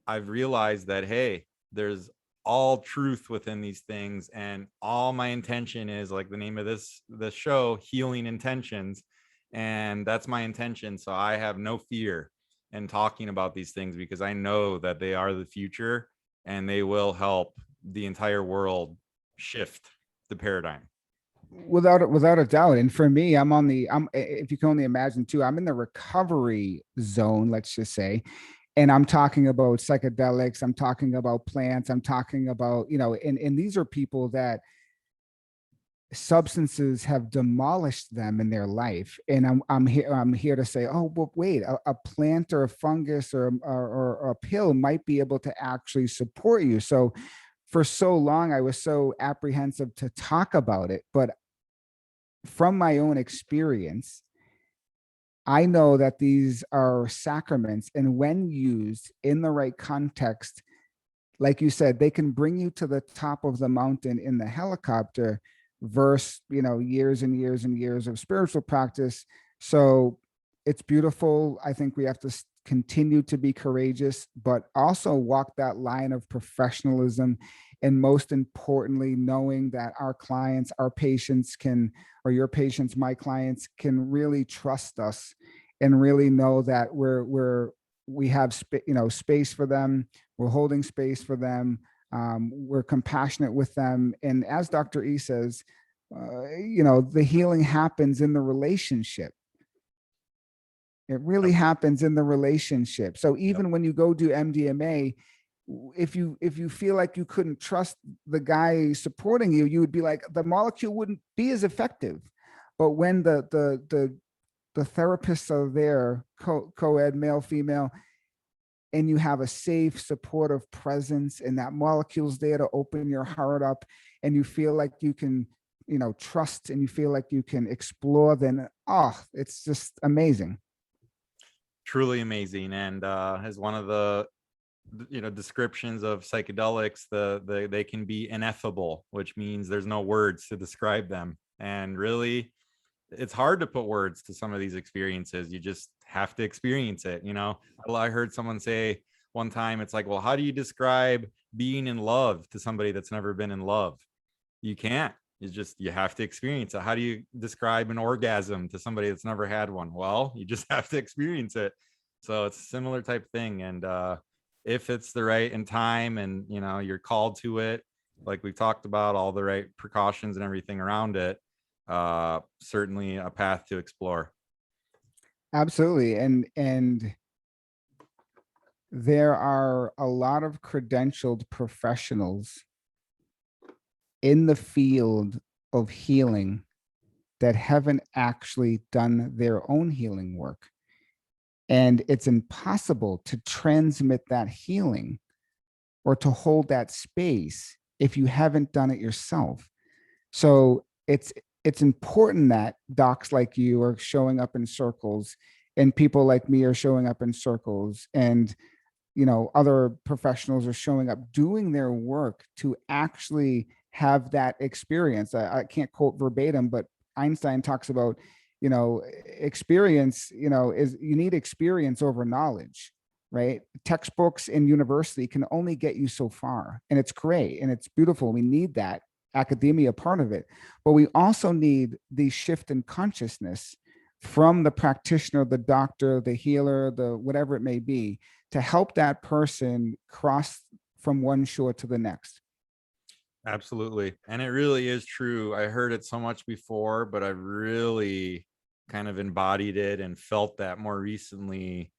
I've realized that, hey, there's all truth within these things, and all my intention is, like the name of this show, healing intentions, and that's my intention. So I have no fear in talking about these things, because I know that they are the future and they will help the entire world shift the paradigm. Without a doubt. And for me, if you can only imagine too, I'm in the recovery zone, let's just say. And I'm talking about psychedelics, I'm talking about plants, I'm talking about, and these are people that substances have demolished them in their life. And I'm here to say, oh, but wait, a plant or a fungus or a pill might be able to actually support you. So for so long, I was so apprehensive to talk about it. But from my own experience, I know that these are sacraments, and when used in the right context, like you said, they can bring you to the top of the mountain in the helicopter versus, years and years and years of spiritual practice. So it's beautiful. I think we have to continue to be courageous, but also walk that line of professionalism. And most importantly, knowing that our clients, our patients or your patients, my clients, can really trust us and really know that we have space for them. We're holding space for them. We're compassionate with them. And as Dr. E says, the healing happens in the relationship. It really happens in the relationship. So even when you go do MDMA, if you feel like you couldn't trust the guy supporting you, you would be like, the molecule wouldn't be as effective. But when the therapists are there, co-ed, male, female, and you have a safe, supportive presence, and that molecule's there to open your heart up, and you feel like you can, trust, and you feel like you can explore, then, it's just amazing. Truly amazing. And as one of the descriptions of psychedelics, they can be ineffable, which means there's no words to describe them. And really, it's hard to put words to some of these experiences. You just have to experience it. I heard someone say one time, it's like, well, how do you describe being in love to somebody that's never been in love? You can't. It's just, you have to experience it. How do you describe an orgasm to somebody that's never had one? Well, you just have to experience it. So it's a similar type thing. And if it's the right in time, and you're called to it, like we talked about, all the right precautions and everything around it, certainly a path to explore. Absolutely. And there are a lot of credentialed professionals in the field of healing that haven't actually done their own healing work. And it's impossible to transmit that healing or to hold that space if you haven't done it yourself. So it's important that docs like you are showing up in circles, and people like me are showing up in circles, and other professionals are showing up doing their work to actually have that experience. I can't quote verbatim, but Einstein talks about experience, is you need experience over knowledge, right? Textbooks in university can only get you so far, and it's great and it's beautiful. We need that academia part of it, but we also need the shift in consciousness from the practitioner, the doctor, the healer, the whatever it may be, to help that person cross from one shore to the next. Absolutely. And it really is true. I heard it so much before, but I really kind of embodied it and felt that more recently.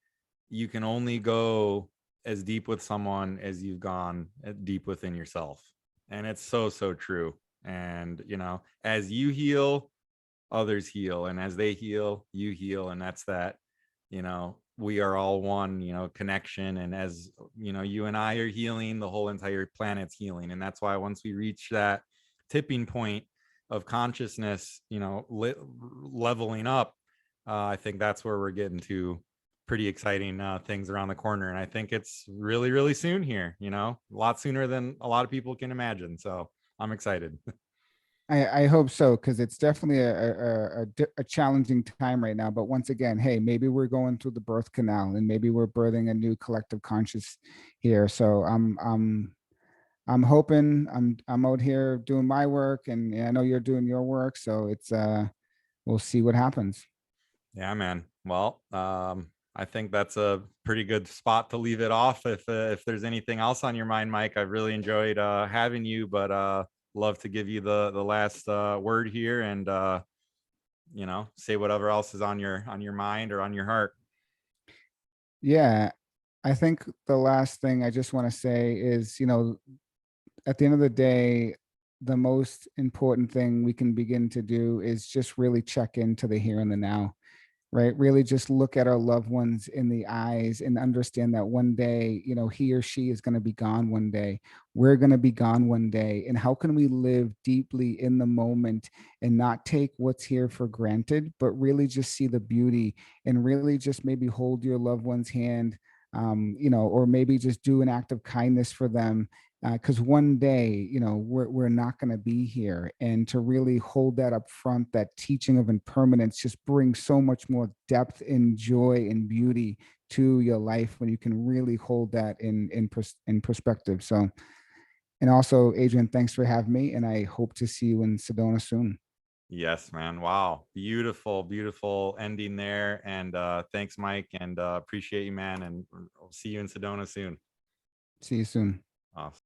You can only go as deep with someone as you've gone deep within yourself. And it's so, so true. And, as you heal, others heal. And as they heal, you heal. And that's that, we are all one, connection. And as, you and I are healing, the whole entire planet's healing. And that's why once we reach that tipping point of consciousness, leveling up, I think that's where we're getting to pretty exciting things around the corner. And I think it's really, really soon here, a lot sooner than a lot of people can imagine. So I'm excited. I hope so, because it's definitely a challenging time right now. But once again, hey, maybe we're going through the birth canal, and maybe we're birthing a new collective conscious here. So I'm hoping I'm out here doing my work, and I know you're doing your work. So it's we'll see what happens. Yeah, man. Well, I think that's a pretty good spot to leave it off. If there's anything else on your mind, Mike, I've really enjoyed having you, but love to give you the last word here, and say whatever else is on your mind or on your heart. Yeah, I think the last thing I just want to say is, at the end of the day, the most important thing we can begin to do is just really check into the here and the now, right? Really just look at our loved ones in the eyes and understand that one day, he or she is going to be gone one day. We're going to be gone one day. And how can we live deeply in the moment and not take what's here for granted, but really just see the beauty, and really just maybe hold your loved one's hand, or maybe just do an act of kindness for them, because one day, we're not going to be here. And to really hold that up front, that teaching of impermanence, just brings so much more depth and joy and beauty to your life when you can really hold that in perspective. So, and also, Adrian, thanks for having me, and I hope to see you in Sedona soon. Yes, man. Wow. Beautiful, beautiful ending there. And thanks, Mike, and appreciate you, man. And I'll see you in Sedona soon. See you soon. Awesome.